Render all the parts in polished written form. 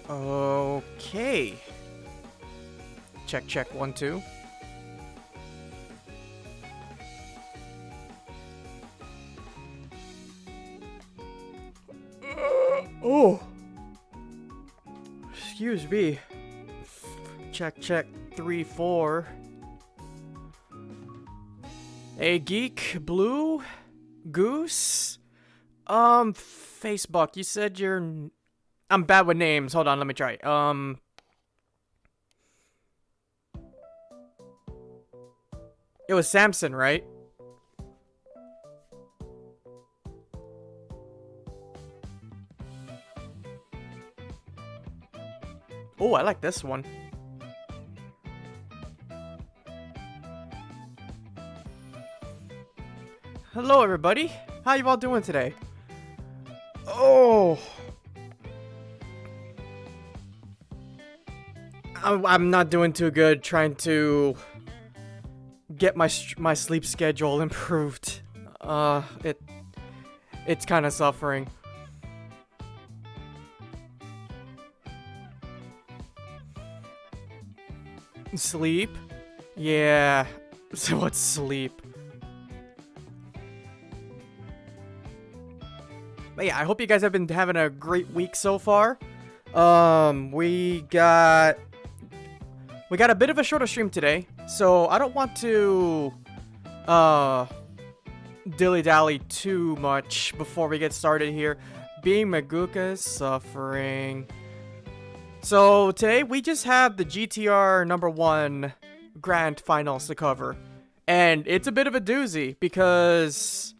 Okay. Check, check, 1, 2. Oh. Excuse me. Check, check, 3, 4. A geek, blue, goose. Facebook. You said you're. I'm bad with names. Hold on, let me try. It was Samson, right? Oh, I like this one. Hello, everybody. How you all doing today? Oh. I'm not doing too good trying to get my sleep schedule improved. It's kind of suffering. Sleep? Yeah. So what's sleep? But yeah, I hope you guys have been having a great week so far. We got a bit of a shorter stream today, so I don't want to dilly-dally too much before we get started here. Being Maguka is suffering. So today we just have the GTR #1 Grand Finals to cover. And it's a bit of a doozy because,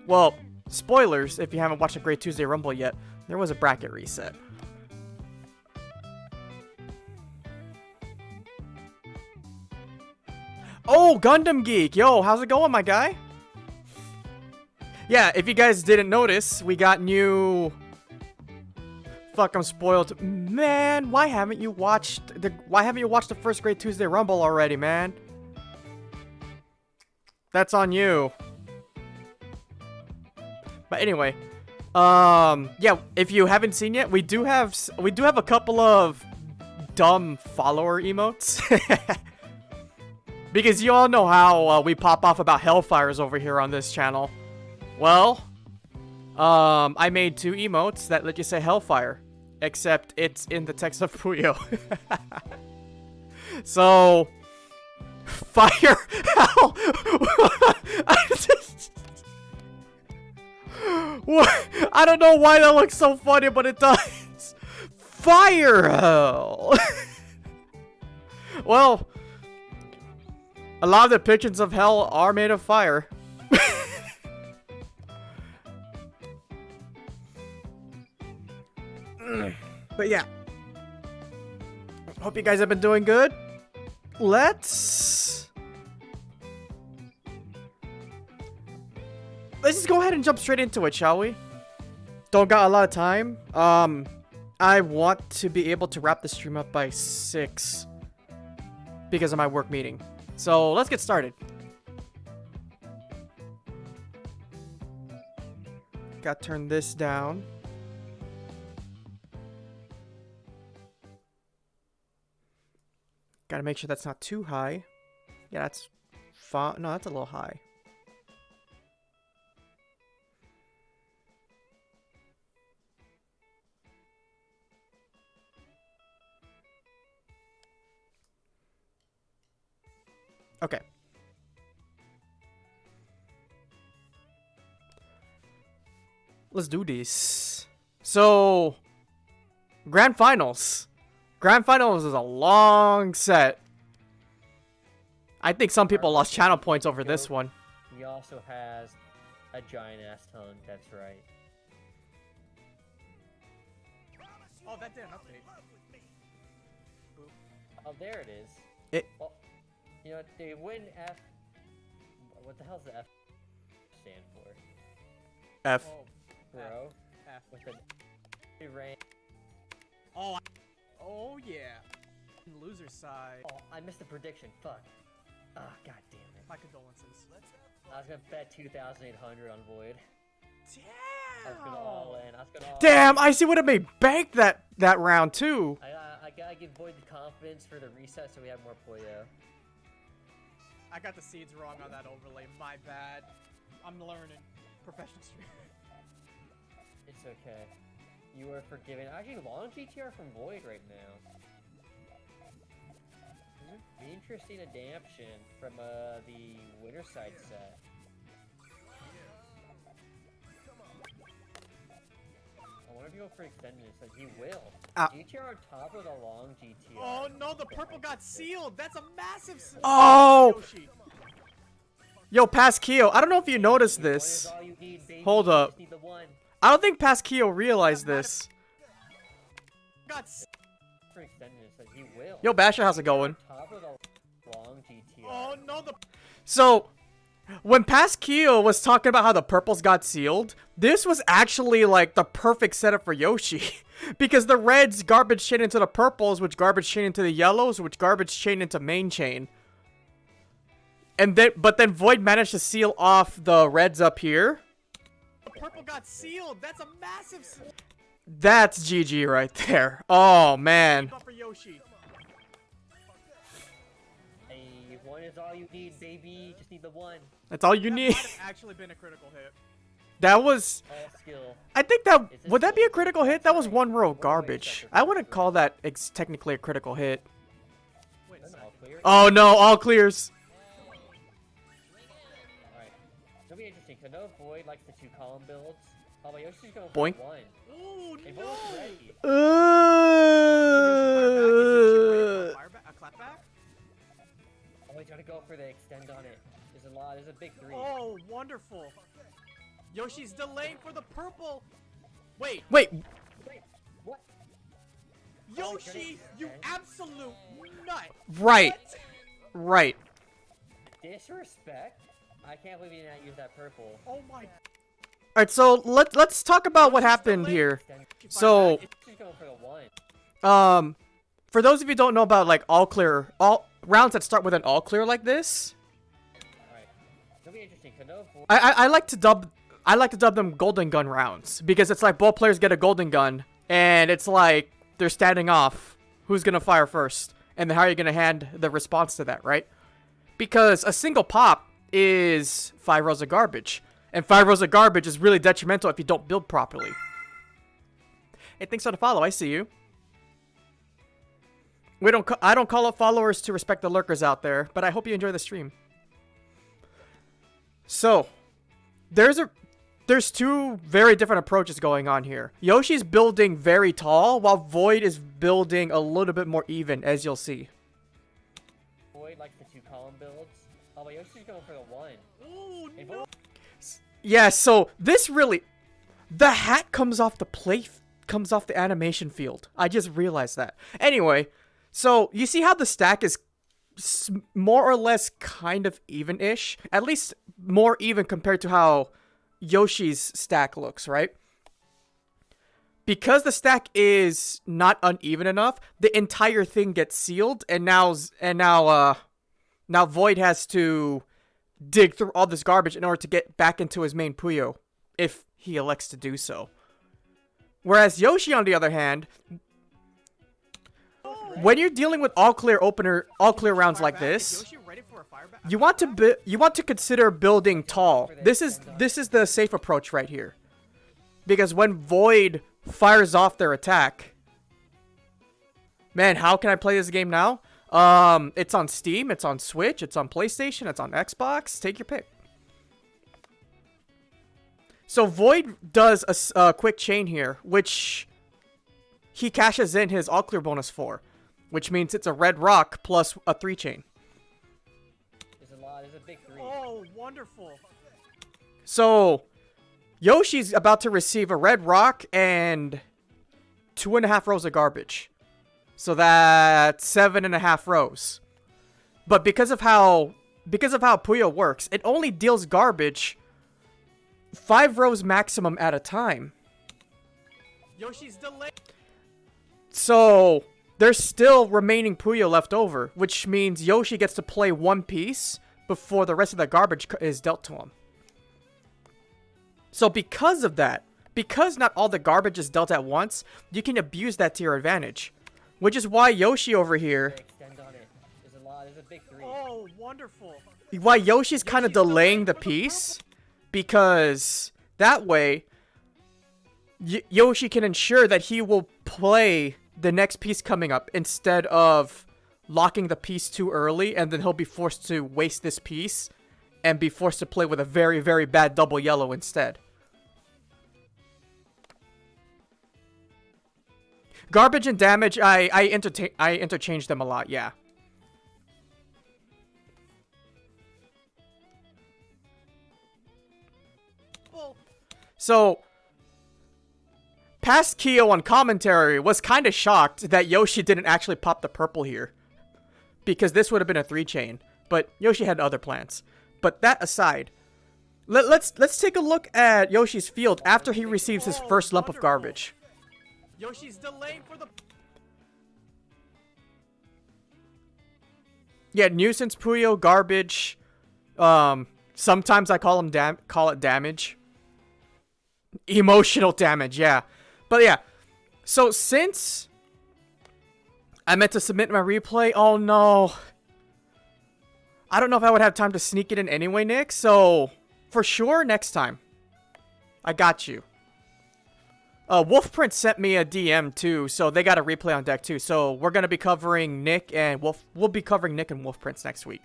well, spoilers if you haven't watched a Great Tuesday Rumble yet, there was a bracket reset. Oh, Gundam Geek! Yo, how's it going, my guy? Yeah, if you guys didn't notice, we got new... Fuck, I'm spoiled. Man, why haven't you watched the first Great Tuesday Rumble already, man? That's on you. But anyway, yeah, if you haven't seen yet, we do have a couple of dumb follower emotes. Because you all know how we pop off about Hellfires over here on this channel. Well, I made 2 emotes that let you say Hellfire, except it's in the text of Puyo. So, fire, hell. I don't know why that looks so funny, but it does. Fire hell. Well, a lot of depictions of hell are made of fire. But yeah. Hope you guys have been doing good. Let's just go ahead and jump straight into it, shall we? Don't got a lot of time. I want to be able to wrap the stream up by 6 because of my work meeting. So let's get started. Gotta turn this down. Gotta make sure that's not too high. Yeah, that's fine. No, that's a little high. Okay. Let's do this. So, Grand Finals. Grand Finals is a long set. I think some people lost channel points over this one. He also has a giant ass tongue, that's right. Oh, that didn't update. Oh, there it is. Well, you know, they win F. What the hell's the F stand for? F. Oh, bro. F. With an rank. Oh yeah. Loser side. Oh, I missed the prediction. Fuck. Ah, god damn it. My condolences. I was gonna bet 2,800 on Void. Damn. was gonna all in. I was gonna all Damn, in. Icy would have made bank that round too. I gotta give Void the confidence for the reset so we have more Puyo. I got the seeds wrong on that overlay. My bad. I'm learning. Professional streamer. It's okay. You are forgiven. Actually, long GTR from Void right now. Be interesting adaptation from the winter side set. I wonder if he'll for extended it. Said he will. GTR on top of the long GTR. Oh no, the purple got sealed. That's a massive. Oh! Yoshi. Yo, Pasquio, I don't know if you noticed One is this. all you need, baby. Hold You up. just need the one. I don't think Pasquio realized this. Got For extended it. Said he will. Yo, Basher, how's it going? Top of the long GTR. Oh no, the. So, when Pasquio was talking about how the purples got sealed, this was actually like the perfect setup for Yoshi. Because the reds garbage chain into the purples, which garbage chain into the yellows, which garbage chain into main chain. And then, but then Void managed to seal off the reds up here. The purple got sealed. That's a massive. That's GG right there. Oh, man. For Yoshi. Hey, one is all you need, baby. Just need the one. That's all you That need. might have actually been a critical hit. That was... All skill. I think that... Is this Would that be a skill? critical hit? That was Sorry. one row Wait, garbage. second. I wouldn't call that technically a critical hit. Wait a That's second. all clear. Oh, no. All clears. Alright. It'll be interesting, because I know Void likes the 2-column builds. Oh, but Yoshi's going Boink. for one. Oh And no. Void's ready. A clapback? Oh, he's gotta go for the extend on it. There's a big 3. Oh, wonderful. Yoshi's delaying for the purple. Wait, Wait. Wait, what? Yoshi, you absolute nut. Right. Right. Disrespect? I can't believe you did not use that purple. Oh my. Alright, so let's talk about what happened here. Extend. So, She's going for the 1. for those of you who don't know about, like, all rounds that start with an all clear like this, Alright. It'll be interesting, because I know Void... I like to dub them golden gun rounds, because it's like both players get a golden gun, and it's like they're standing off who's gonna fire first, and then how are you gonna hand the response to that, right? Because a single pop is 5 rows of garbage, and 5 rows of garbage is really detrimental if you don't build properly. Hey, thanks for the follow. I see you. I don't call up followers to respect the lurkers out there, but I hope you enjoy the stream. So, there's two very different approaches going on here. Yoshi's building very tall, while Void is building a little bit more even, as you'll see. Void likes the 2-column builds. Oh, but Yoshi's going for the 1. Oh And no. Void... Yeah, so this really... The hat comes off the animation field. I just realized that. Anyway, so you see how the stack is more or less kind of even-ish? At least more even compared to how Yoshi's stack looks, right? Because the stack is not uneven enough, the entire thing gets sealed, and now Void has to dig through all this garbage in order to get back into his main Puyo, if he elects to do so. Whereas Yoshi, on the other hand, when you're dealing with all clear rounds like this, Yoshi ready for a fireback? you want to consider building tall. This is the safe approach right here, because when Void fires off their attack, man, how can I play this game now? It's on Steam, it's on Switch, it's on PlayStation, it's on Xbox. Take your pick. So Void does a quick chain here, which he cashes in his all clear bonus for, which means it's a red rock plus a 3 chain. There's a big 3. Oh, wonderful. So Yoshi's about to receive a red rock and 2.5 rows of garbage. So that's 7.5 rows. But because of how Puyo works, it only deals garbage 5 rows maximum at a time. Yoshi's delayed. So there's still remaining Puyo left over, which means Yoshi gets to play one piece before the rest of the garbage is dealt to him. So because of that, because not all the garbage is dealt at once, you can abuse that to your advantage. Which is why Yoshi over here... Extend on it. There's a big 3. Oh, wonderful. Why Yoshi's kind of delaying the piece, because that way Yoshi can ensure that he will play the next piece coming up instead of locking the piece too early, and then he'll be forced to waste this piece and be forced to play with a very, very bad double yellow instead. Garbage and damage, I interchange them a lot, yeah. So, past Kyo on commentary was kind of shocked that Yoshi didn't actually pop the purple here, because this would have been a 3-chain, but Yoshi had other plans. But that aside, let's take a look at Yoshi's field after he receives his first lump of garbage. Yoshi's delaying for the... Yeah, nuisance, Puyo, garbage. Sometimes I call it damage. Emotional damage, yeah. But yeah, so since I meant to submit my replay, oh no. I don't know if I would have time to sneak it in anyway, Nick, so for sure next time. I got you. Wolfprint sent me a DM too, so they got a replay on deck too. So we're gonna be covering Nick and we'll be covering Nick and Wolfprints next week.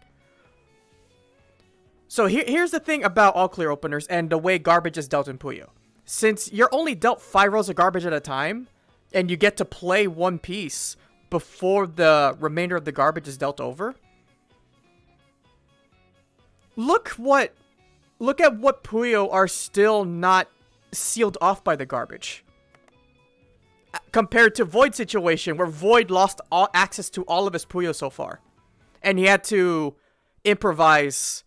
So here's the thing about all clear openers and the way garbage is dealt in Puyo. Since you're only dealt 5 rows of garbage at a time, and you get to play one piece before the remainder of the garbage is dealt over. Look at what Puyo are still not sealed off by the garbage. Compared to Void's situation, where Void lost all access to all of his Puyo so far. And he had to improvise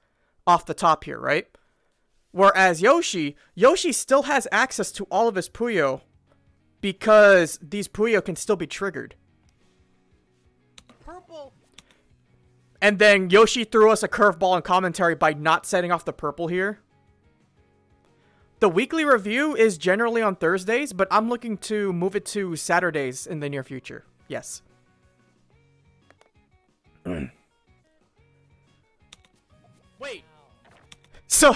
off the top here, right? Whereas Yoshi still has access to all of his Puyo because these Puyo can still be triggered. Purple. And then Yoshi threw us a curveball in commentary by not setting off the purple here. The weekly review is generally on Thursdays, but I'm looking to move it to Saturdays in the near future. Yes. Wait. So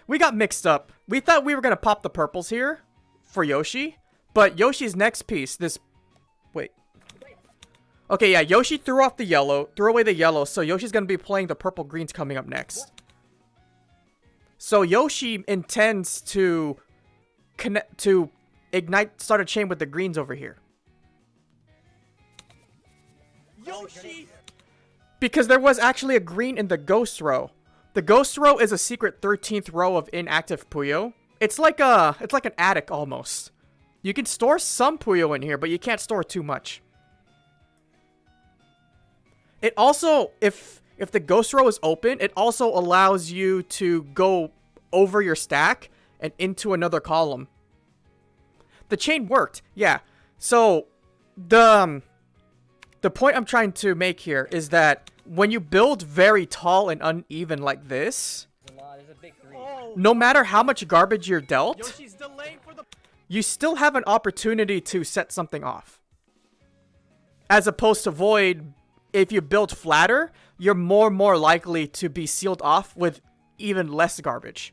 we got mixed up. We thought we were going to pop the purples here for Yoshi, but Yoshi's next piece, wait. Okay, yeah, Yoshi threw away the yellow, so Yoshi's going to be playing the purple greens coming up next. So Yoshi intends to start a chain with the greens over here. Yoshi! Because there was actually a green in the ghost row. The ghost row is a secret 13th row of inactive Puyo. It's like an attic almost. You can store some Puyo in here, but you can't store too much. It also, if the ghost row is open, it also allows you to go over your stack and into another column. The chain worked, yeah. So the point I'm trying to make here is that when you build very tall and uneven like this, There's a big 3. no matter how much garbage you're dealt, Yoshi's delaying for the... you still have an opportunity to set something off. As opposed to Void, if you build flatter, you're more likely to be sealed off with even less garbage.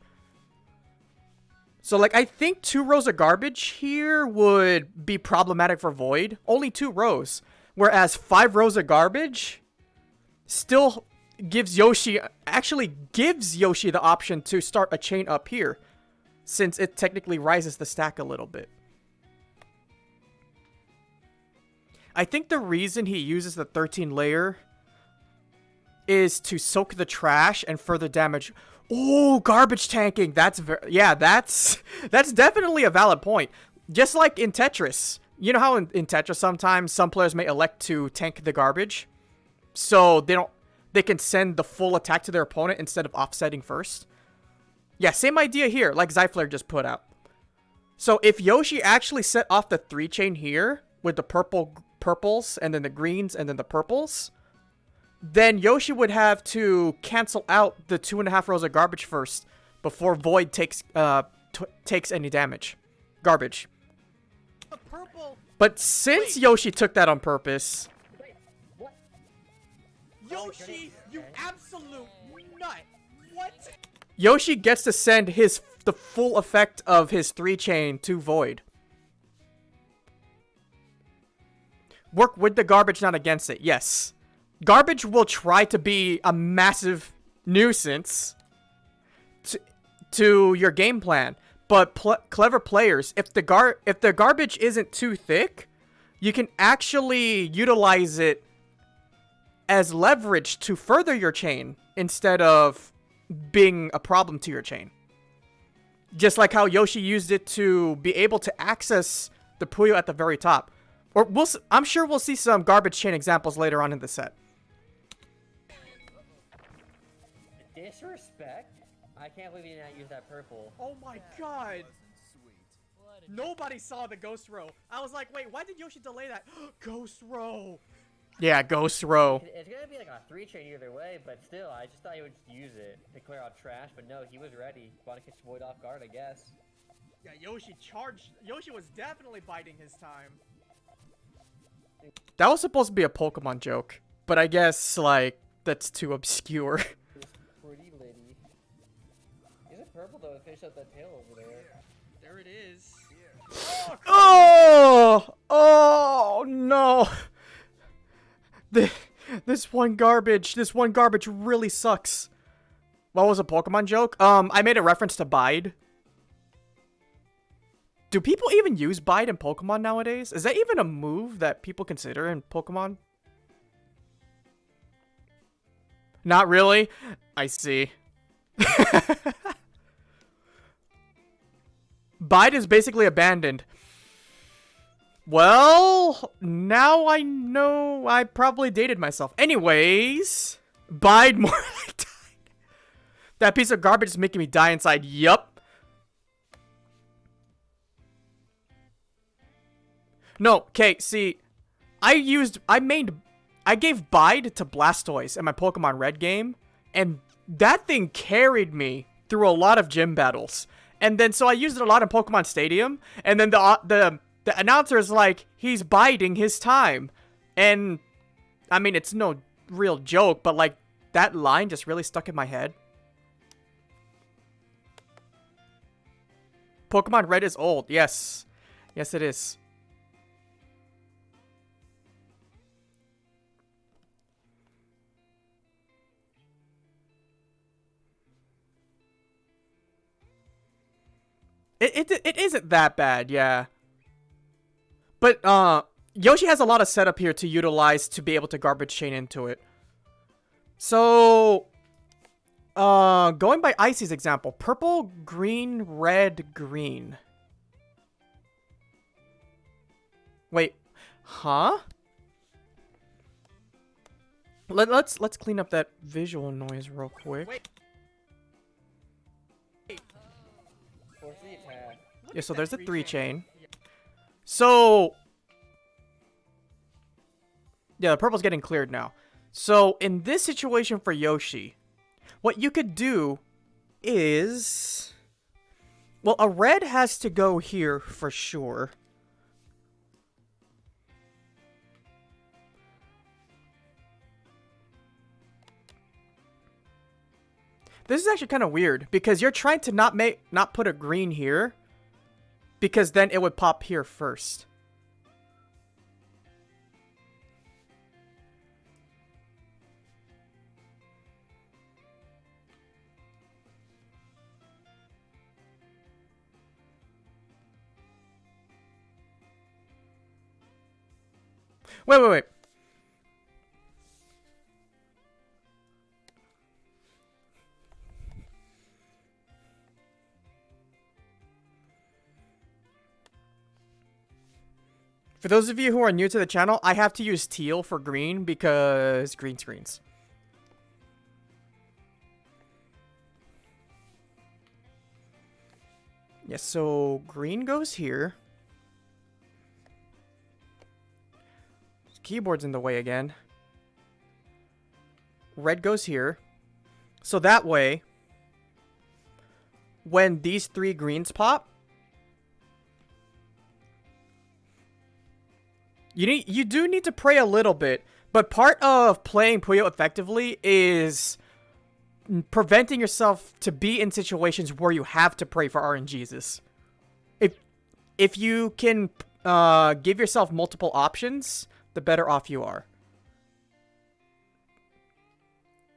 So, like, I think 2 rows of garbage here would be problematic for Void. Only 2 rows. Whereas 5 rows of garbage still gives Yoshi the option to start a chain up here, since it technically rises the stack a little bit. I think the reason he uses the 13 layer is to soak the trash and further damage. Oh, garbage tanking. That's definitely a valid point. Just like in Tetris. You know how in Tetris sometimes some players may elect to tank the garbage, so they can send the full attack to their opponent instead of offsetting first. Yeah, same idea here, like Zyflare just put out. So if Yoshi actually set off the 3-chain here with the purples and then the greens and then the purples, then Yoshi would have to cancel out the 2.5 rows of garbage first before Void takes takes any damage. Garbage. The purple. But since Yoshi took that on purpose... Wait, what? Yoshi, you absolute nut. What? Yoshi gets to send the full effect of his 3-chain to Void. Work with the garbage, not against it. Yes. Garbage will try to be a massive nuisance to your game plan. But clever players, if the garbage isn't too thick, you can actually utilize it as leverage to further your chain instead of being a problem to your chain. Just like how Yoshi used it to be able to access the Puyo at the very top. Or I'm sure we'll see some garbage chain examples later on in the set. Disrespect? I can't believe you did not use that purple. Oh my god. Nobody saw the ghost row. I was like, wait, why did Yoshi delay that? Ghost row. Yeah, ghost row. It's gonna be like a 3-chain either way, but still, I just thought he would just use it to clear out trash, but no, he was ready. Want to catch Void off guard, I guess. Yeah, Yoshi charged. Yoshi was definitely biding his time. That was supposed to be a Pokemon joke, but I guess, like, that's too obscure. It's pretty litty. Is it purple though? Finish up that tail over there. There it is. Oh! Oh, no. This one garbage really sucks. What was a Pokemon joke? I made a reference to Bide. Do people even use Bide in Pokemon nowadays? Is that even a move that people consider in Pokemon? Not really? I see. Bide is basically abandoned. Well, now I know I probably dated myself. Anyways, Bide more like died. That piece of garbage is making me die inside. Yup. No, okay, see, I gave Bide to Blastoise in my Pokemon Red game, and that thing carried me through a lot of gym battles. And then, so I used it a lot in Pokemon Stadium, and then the announcer is like, he's biding his time. And, I mean, it's no real joke, but, like, that line just really stuck in my head. Pokemon Red is old, yes. Yes, it is. It isn't that bad, yeah. But, Yoshi has a lot of setup here to utilize to be able to garbage chain into it. So, going by Icy's example, purple, green, red, green. Wait, huh? Let's clean up that visual noise real quick. Wait. Yeah, so there's a 3-chain. So, yeah, the purple's getting cleared now. So, in this situation for Yoshi, what you could do is... Well, a red has to go here for sure. This is actually kind of weird, because you're trying to not put a green here, because then it would pop here first. Wait. For those of you who are new to the channel, I have to use teal for green because green screens. Yes, so green goes here. Keyboard's in the way again. Red goes here. So that way, when these 3 greens pop, you do need to pray a little bit, but part of playing Puyo effectively is preventing yourself to be in situations where you have to pray for RNGesus. If you can give yourself multiple options, the better off you are.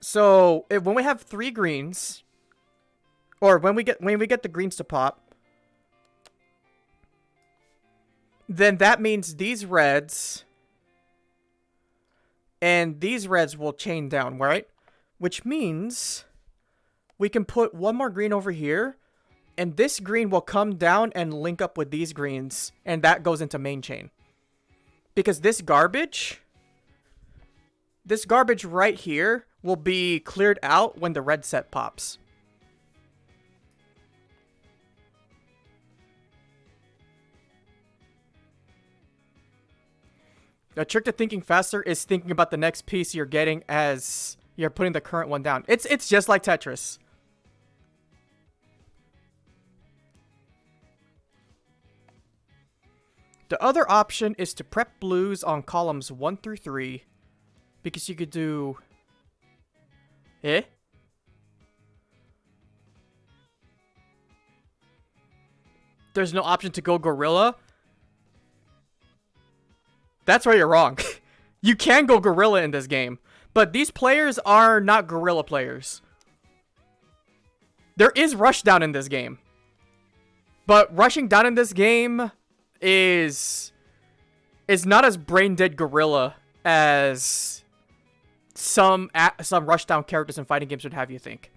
So when we have 3 greens, or when we get the greens to pop, then that means these reds and these reds will chain down, right? Which means we can put one more green over here, and this green will come down and link up with these greens, and that goes into main chain. Because this garbage right here will be cleared out when the red set pops. The trick to thinking faster is thinking about the next piece you're getting as you're putting the current one down. It's just like Tetris. The other option is to prep blues on columns 1 through 3. Because you could do... There's no option to go gorilla? That's where you're wrong. You can go gorilla in this game. But these players are not gorilla players. There is rush down in this game. But rushing down in this game is not as brain dead gorilla as some rushdown characters in fighting games would have you think.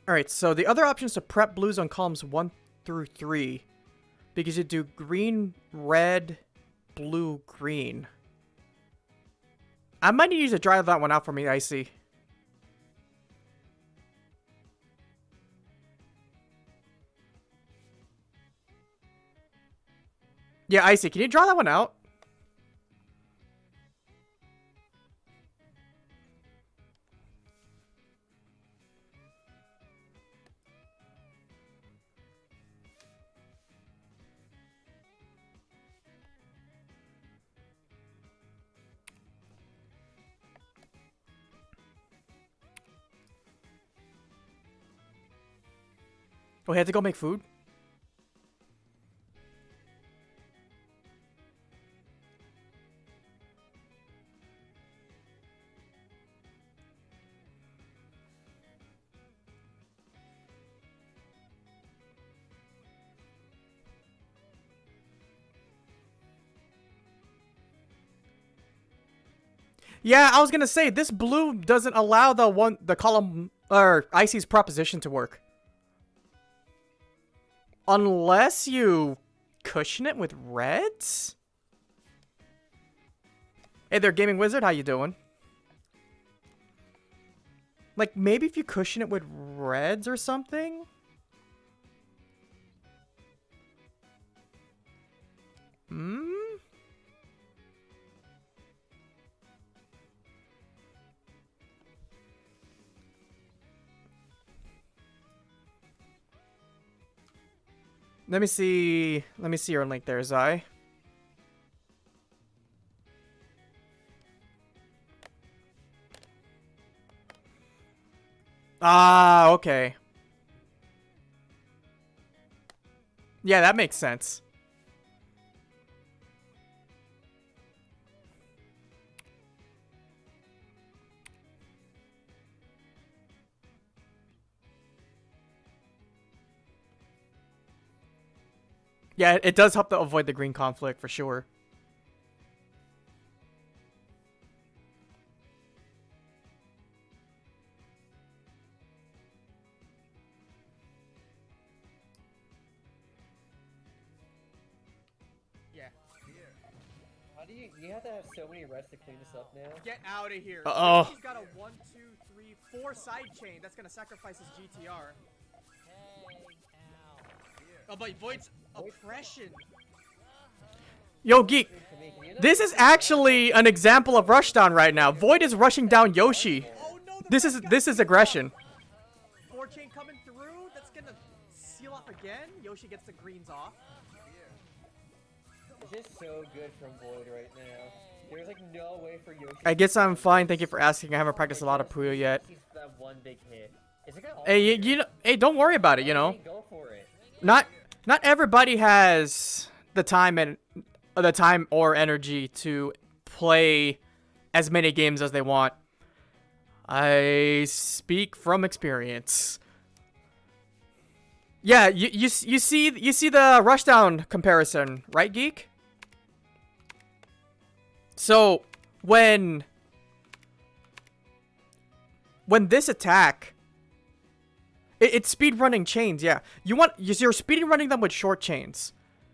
Alright, so the other option is to prep blues on columns 1 through 3. Because you do green, red, blue, green. I might need you to drive that one out for me, Icy. Yeah, Icy, can you draw that one out? Oh, he had to go make food? Yeah, I was gonna say, this blue doesn't allow the column, or Icy's proposition to work. Unless you cushion it with reds? Hey there, Gaming Wizard, how you doing? Like, maybe if you cushion it with reds or something? Hmm? Let me see your link there, Zai. Ah, okay. Yeah, that makes sense. Yeah, it does help to avoid the green conflict for sure. Yeah. How do you have to have so many reds to clean this up now? Get out of here. Uh-oh. He's got a 1, 2, 3, 4 side chain. That's gonna sacrifice his GTR. Oh, but Void's oppression. Yo, Geek. This is actually an example of rushdown right now. Void is rushing down Yoshi. Oh no! This is aggression. 4-chain coming through. That's gonna seal off again. Yoshi gets the greens off. It's just so good from Void right now. There's like no way for Yoshi. I guess I'm fine. Thank you for asking. I haven't practiced a lot of Puyo yet. He's that one big hit. Is it gonna Hey, you know, hey, don't worry about it. You know, go for it. not everybody has the time or energy to play as many games as they want. I speak from experience. Yeah, you see the rushdown comparison, right, Geek? So when this attack, it's speed running chains. Yeah, you're speed running them with short chains.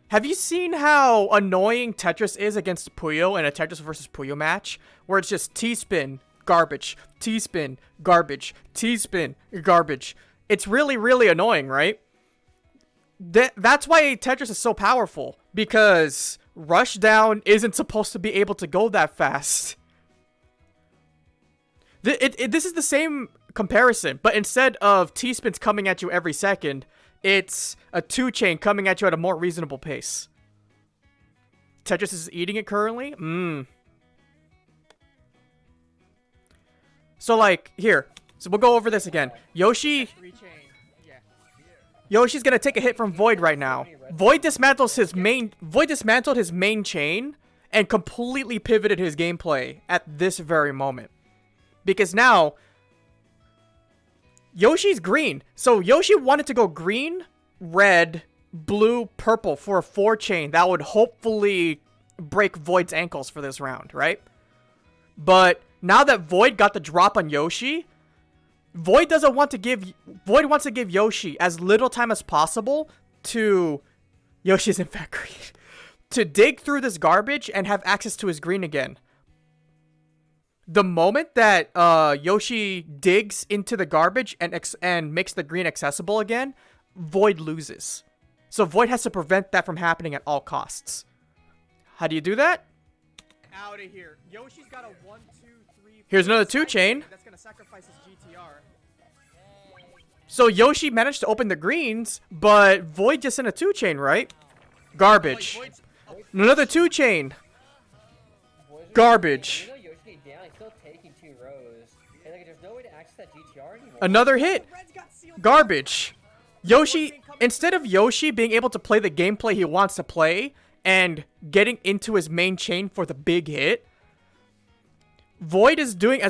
Have you seen how annoying Tetris is against Puyo in a Tetris versus Puyo match? Where it's just T-spin, garbage, T-spin, garbage, T-spin, garbage. It's really, really annoying, right? That's why Tetris is so powerful. Because Rushdown isn't supposed to be able to go that fast. This is the same comparison, but instead of T-spins coming at you every second, it's a 2-chain coming at you at a more reasonable pace. Tetris is eating it currently? So, like, here. So, we'll go over this again. Yoshi's gonna take a hit from Void right now. Void dismantled his main chain and completely pivoted his gameplay at this very moment. Because now, Yoshi's green. So Yoshi wanted to go green, red, blue, purple for a 4-chain that would hopefully break Void's ankles for this round, right? But now that Void got the drop on Yoshi, Void wants to give Yoshi as little time as possible to Yoshi's in fact green to dig through this garbage and have access to his green again. The moment that Yoshi digs into the garbage and makes the green accessible again, Void loses. So Void has to prevent that from happening at all costs. How do you do that? Out of here. Yoshi's got a 1, 2, 3. Here's another 2-chain. That's gonna sacrifice his GTR. So Yoshi managed to open the greens, but Void just in a 2-chain, right? Garbage. Another 2-chain. Garbage. Another hit. Garbage. Yoshi, instead of Yoshi being able to play the gameplay he wants to play and getting into his main chain for the big hit, Void is doing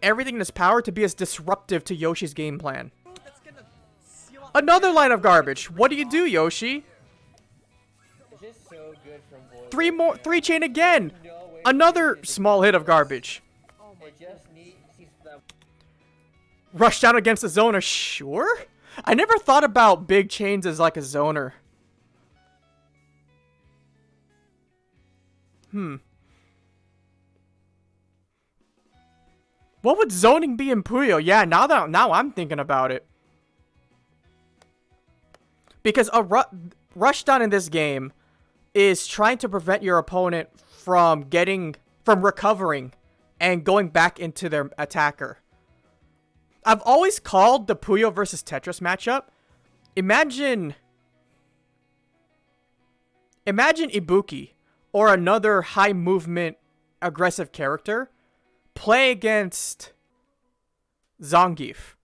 everything in his power to be as disruptive to Yoshi's game plan. Another line of garbage. What do you do, Yoshi? 3-chain again. Another small hit of garbage. Rush down against a zoner, sure? I never thought about big chains as like a zoner. What would zoning be in Puyo? Yeah, now I'm thinking about it. Because a rushdown in this game is trying to prevent your opponent from recovering and going back into their attacker. I've always called the Puyo versus Tetris matchup. Imagine Ibuki or another high movement aggressive character play against Zangief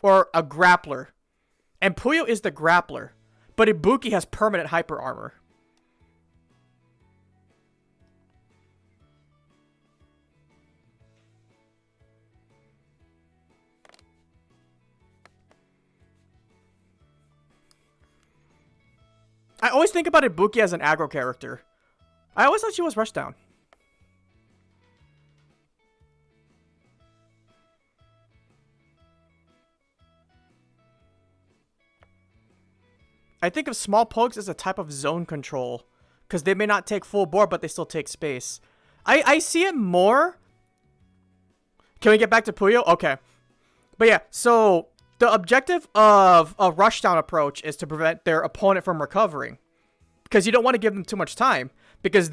or a grappler. And Puyo is the grappler, but Ibuki has permanent hyper armor. I always think about Ibuki as an aggro character. I always thought she was rushdown. I think of small pokes as a type of zone control, because they may not take full board, but they still take space. I see it more. Can we get back to Puyo? Okay. But yeah, so the objective of a rushdown approach is to prevent their opponent from recovering. because you don't want to give them too much time, because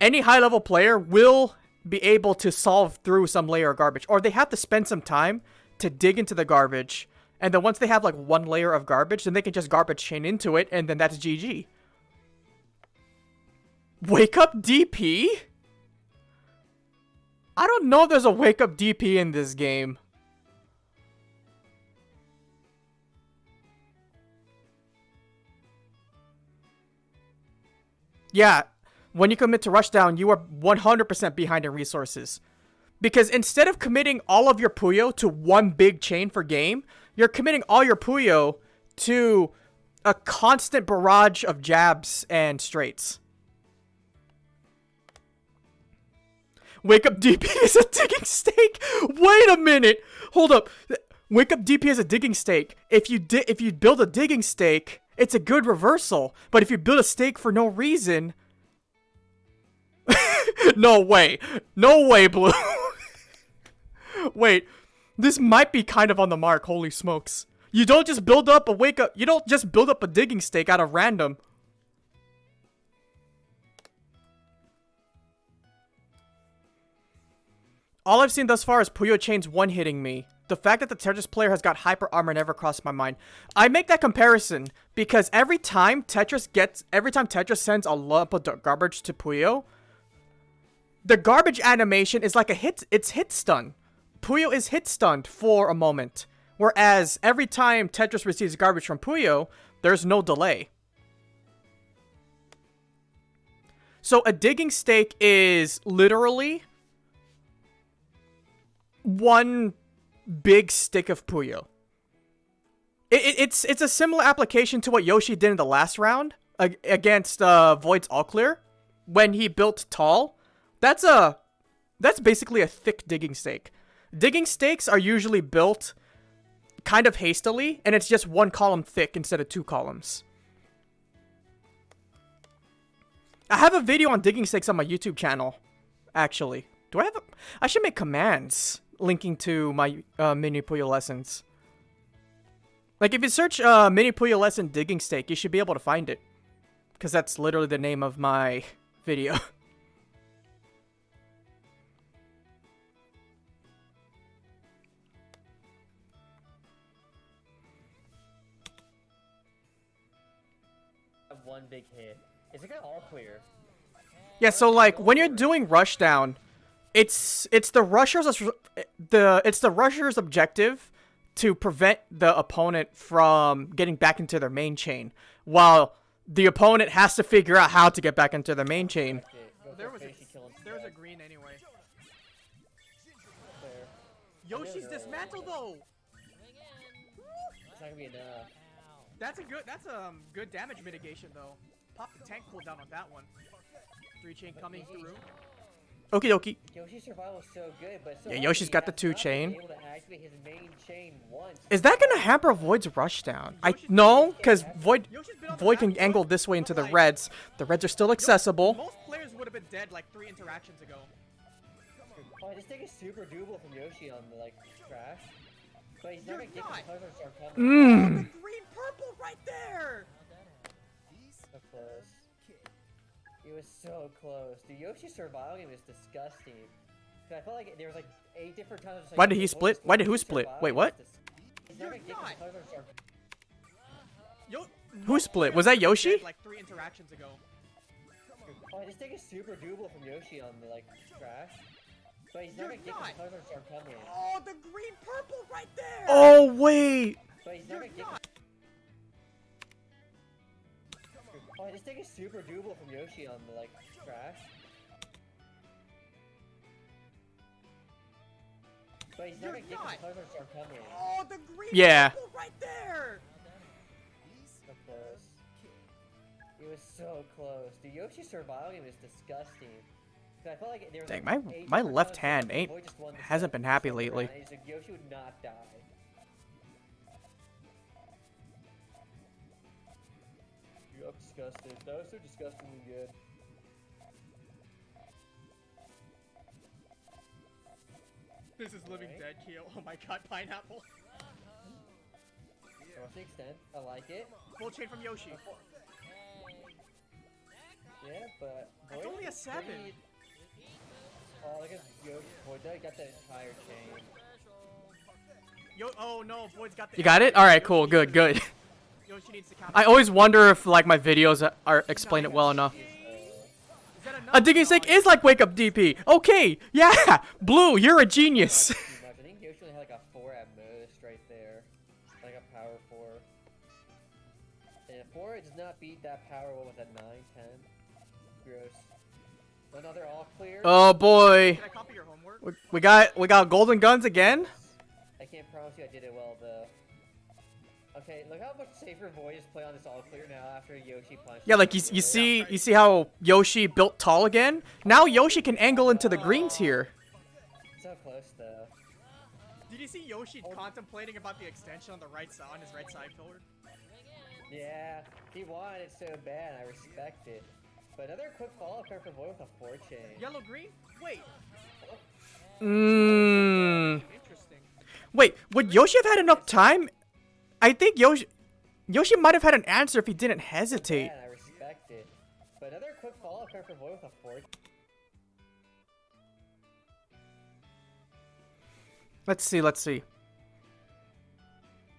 any high-level player will be able to solve through some layer of garbage, or they have to spend some time to dig into the garbage, and then once they have like one layer of garbage, then they can just garbage chain into it, and then that's GG. Wake up DP? I don't know if there's a wake up DP in this game. Yeah, when you commit to Rushdown, you are 100% behind in resources. Because instead of committing all of your Puyo to one big chain for game, you're committing all your Puyo to a constant barrage of jabs and straights. Wake up DP is a digging stake. Wait a minute. Hold up. Wake up DP is a digging stake. If you build a digging stake, it's a good reversal. But if you build a stake for no reason, no way. No way, Blue. Wait. This might be kind of on the mark. Holy smokes. You don't just build up a you don't just build up a digging stake out of random. All I've seen thus far is Puyo chains one-hitting me. The fact that the Tetris player has got hyper armor never crossed my mind. I make that comparison because every time Tetris sends a lump of garbage to Puyo, the garbage animation is like it's hit stun. Puyo is hit stunned for a moment. Whereas every time Tetris receives garbage from Puyo, there's no delay. So a digging stake is literally one big stick of Puyo. It's a similar application to what Yoshi did in the last round against Void's All Clear when he built Tall. That's basically a thick digging stake. Digging stakes are usually built kind of hastily, and it's just one column thick instead of two columns. I have a video on digging stakes on my YouTube channel, actually. I should make commands linking to my mini Puyo lessons. Like, if you search mini Puyo lesson digging stake, you should be able to find it. Because that's literally the name of my video. One big hit. Is it got all clear? Yeah, so like when you're doing Rushdown, it's the rusher's objective to prevent the opponent from getting back into their main chain, while the opponent has to figure out how to get back into their main chain. There was a green anyway. Yoshi's dismantled though. It's not gonna be enough. That's a good damage mitigation though. Pop the tank cooldown on that one. 3-chain coming through. Okie dokie. Yoshi's survival is so good, but so yeah, Yoshi's got the 2-chain. able to activate his main chain once. Is that gonna hamper Void's Rushdown? No, because Void can angle this way into the reds. The reds are still accessible. Most players would have been dead like 3 interactions ago. Oh, I just think it's super doable from Yoshi on the like trash. But he's never getting the colors start coming. Oh, the green purple right there. So close. It was so close. The Yoshi survival game is disgusting. I felt like there was like 8 different times. Like, why did he split? Why did who split? Wait, what? He's never getting the colors start. Who split? Was that Yoshi? Like 3 interactions ago. Oh, I just think it's super doable from Yoshi on the like trash. But he's never getting the colors start coming. Oh, the green purple right there. Oh wait. But he's never getting. Oh, I just think it's super doable from Yoshi on the like trash. But he's never getting the colors start coming. Oh, the green purple right there. So close. It was so close. The Yoshi survival game is disgusting. I felt like there was Dang, like my left hand hasn't been happy lately. Like Yoshi would not die. I'm disgusted. That was so disgustingly good. This is Living Dead, Keo. Oh my god, pineapple. To the extent, I like it. Full chain from Yoshi. Yeah, but It's only a 7. Oh, look at Void got the entire chain. Oh no, Void's got the. You got it? All right, cool, good, good. Yoshi needs to count. I always wonder if like my videos are explain it well enough. Is that enough? A digging stick is like wake up DP. Okay, yeah, Blue, you're a genius. Too much. I think Yoshi only had like a 4 at most right there, like a power 4. And a 4 does not beat that power. What was that? 9, 10. Gross. Another all clear. Oh boy, Can I copy your homework? we got golden guns again. I can't promise you I did it well though. Okay, look how much safer Void is play on this all clear now after Yoshi punched. Yeah, like you see how Yoshi built tall again. Now Yoshi can angle into the greens here. So close though. Did you see Yoshi contemplating about the extension on the right side, on his right side pillar? Yeah, he wanted it so bad. I respect it. But another quick follow-up here for Void with a 4 chain. Yellow green? Wait. Interesting. Wait, would Yoshi have had enough time? I think Yoshi might have had an answer if he didn't hesitate. I respect it. But another quick follow-up here for Void with a 4. Let's see.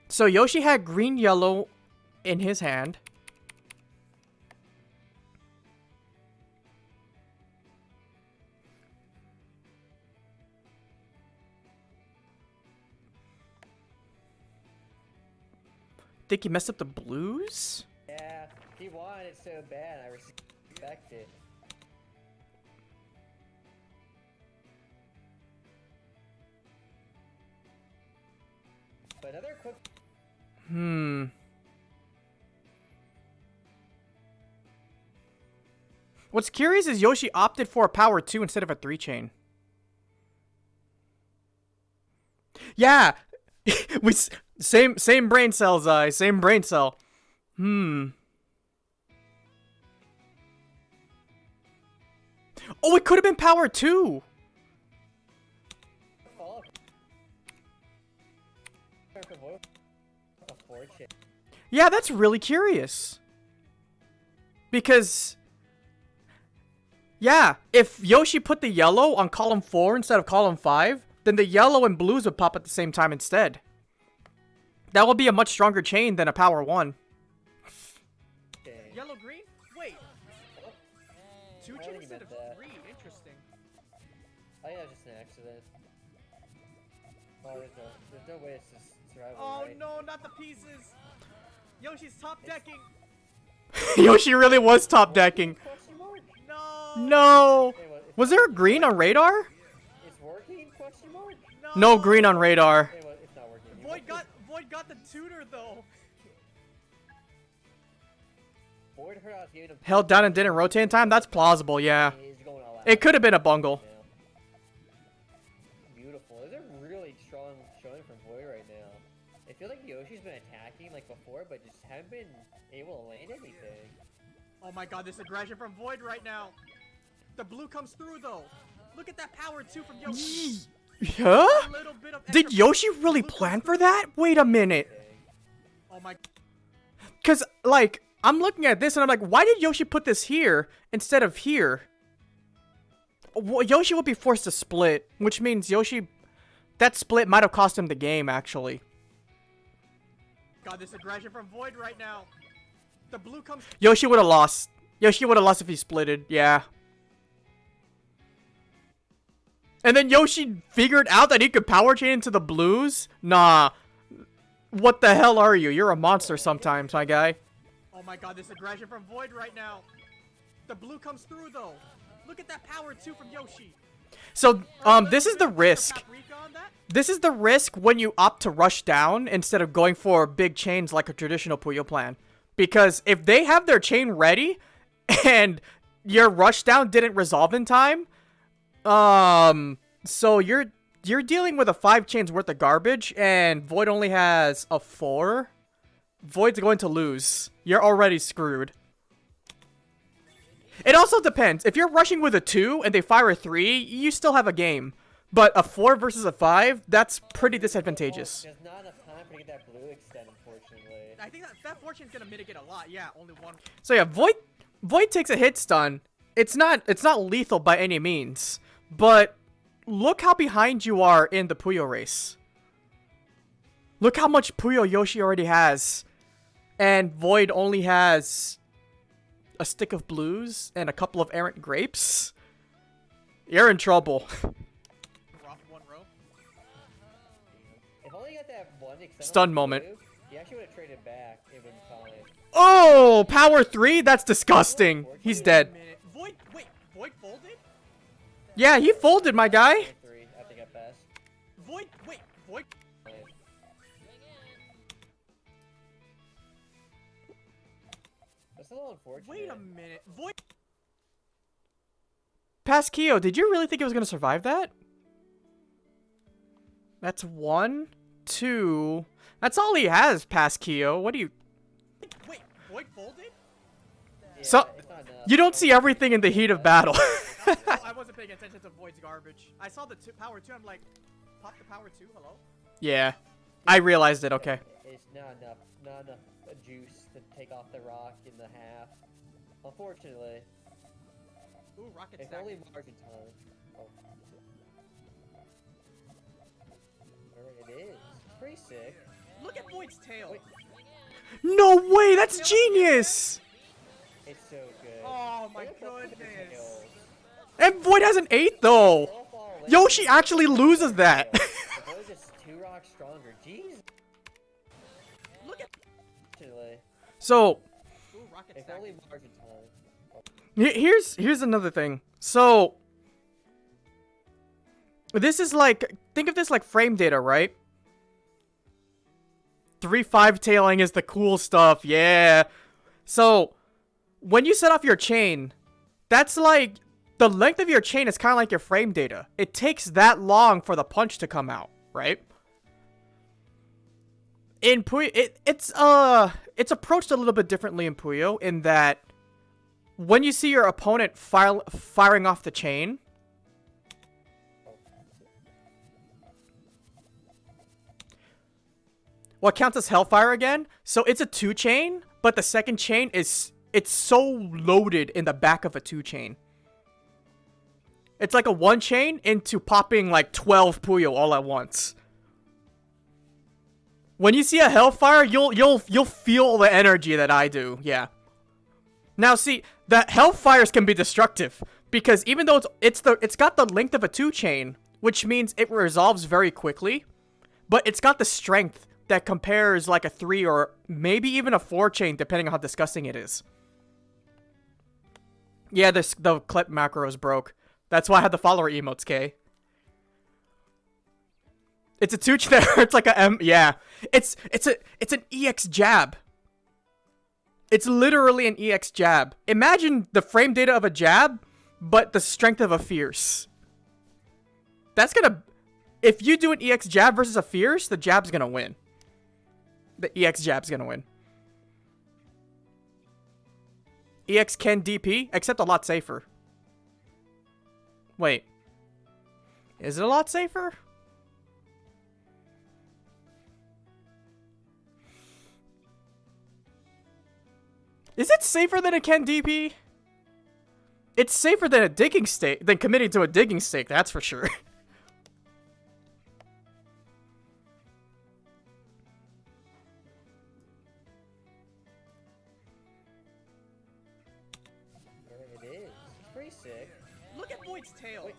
So Yoshi had green yellow in his hand. Think he messed up the blues? Yeah, he wanted it so bad. I respect it. But another quick. What's curious is Yoshi opted for a power 2 instead of a 3 chain. Yeah, same brain cells, same brain cell. Oh, it could have been power 2. Yeah, that's really curious. Because, yeah, if Yoshi put the yellow on column 4 instead of column 5, then the yellow and blues would pop at the same time instead. That would be a much stronger chain than a power 1. Yellow green? Wait. 2 chains instead of 3. Interesting. I think that was just an accident. Oh, there's no way it's just survival. Oh right? no, not the pieces. Yoshi's top decking. Yoshi really was top decking. Question mark? No. No. Hey, what, Was there a green on radar? it's working? Question mark? No green on radar. Hey, what, it's not working. Void got the tutor though. Void heard I was giving him. Held down and didn't rotate in time? That's plausible, yeah. He's going all out. It could have been a bungle. Beautiful. This is a really strong showing from Void right now. I feel like Yoshi's been attacking like before, but just haven't been able to land anything. Oh my god, this aggression from Void right now. The blue comes through though. Look at that power 2 from Yoshi. Huh? A little bit of Did extra- Yoshi really plan for that? Wait a minute. Oh my. Because, like, I'm looking at this and I'm like, why did Yoshi put this here instead of here? Well, Yoshi would be forced to split, which means that split might have cost him the game, actually. God, this aggression from Void right now. The blue comes. Yoshi would have lost. Yoshi would have lost if he splitted, yeah. And then Yoshi figured out that he could power chain into the blues? Nah. What the hell are you? You're a monster sometimes, my guy. Oh my god, this aggression from Void right now. The blue comes through though. Look at that power 2 from Yoshi. So, this is the risk. Paprika on that? This is the risk when you opt to rush down instead of going for big chains like a traditional Puyo plan. Because if they have their chain ready and your rush down didn't resolve in time, so you're dealing with a 5 chains worth of garbage and Void only has a 4. Void's going to lose. You're already screwed. It also depends. If you're rushing with a 2 and they fire a 3, you still have a game. But a 4 versus a 5, that's pretty disadvantageous. There's not enough time for to get that blue extend, unfortunately. I think that fortune's gonna mitigate a lot. Yeah, only one. So yeah, Void takes a hit stun. It's not lethal by any means, but look how behind you are in the Puyo race. Look how much Puyo Yoshi already has. And Void only has a stick of blues and a couple of errant grapes. You're in trouble. Rough one row. If only you got that one extended Stun moment. blue, he actually would have traded back. It would have been fine. Oh, power 3? That's disgusting. He's dead. Void, wait, Void folded? Yeah, he folded, my guy. Power 3, I think at best. Void, wait, Void. That's a little unfortunate. Wait a minute. Void. Pasquillo, did you really think it was going to survive that? That's 1, 2. That's all he has, Pasquillo. What do you... Wait, Void folded? Yeah, So, it's not enough. you don't see everything in the heat of battle. I wasn't paying attention to Void's garbage. I saw the power 2, I'm like, pop the power 2, hello? Yeah, I realized it, okay. It's not enough juice to take off the rock in the half. Unfortunately. Ooh, rocket If stack. only margin time. Oh. Alright, it is. It's pretty sick. Look at Void's tail. Wait. No way, that's genius! It's so good. Oh my Look at both of the goodness. tails. And Void has an 8, though. Both all in. Yoshi actually loses that. The boy's just 2 rocks stronger. Jeez. Look at. Actually, So, Ooh, rocket if stack. only margin time. here's another thing. So, this is like, think of this like frame data, right? 3-5 tailing is the cool stuff, yeah. So, when you set off your chain, that's like, the length of your chain is kind of like your frame data. It takes that long for the punch to come out, right? In Puyo, it's approached a little bit differently in Puyo, in that when you see your opponent firing off the chain, what counts as Hellfire again? So it's a 2-chain, but the second chain it's so loaded in the back of a 2-chain. It's like a 1-chain into popping like 12 Puyo all at once. When you see a Hellfire, you'll feel the energy that I do. Yeah. Now see, the Hellfires can be destructive because even though it's got the length of a 2-chain, which means it resolves very quickly, but it's got the strength that compares like a 3 or maybe even a 4-chain depending on how disgusting it is. Yeah, the clip macro is broke. That's why I had the follower emotes, K. It's a 2-chain. It's like a M. Yeah, it's an EX jab. It's literally an EX jab. Imagine the frame data of a jab, but the strength of a fierce. That's gonna... If you do an EX jab versus a fierce, the jab's gonna win. The EX jab's gonna win. EX can DP, except a lot safer. Wait. Is it a lot safer? Is it safer than a Ken DP? It's safer than a digging stake, than committing to a digging stake, that's for sure. It is. It's pretty sick. Look at Void's tail. Wait.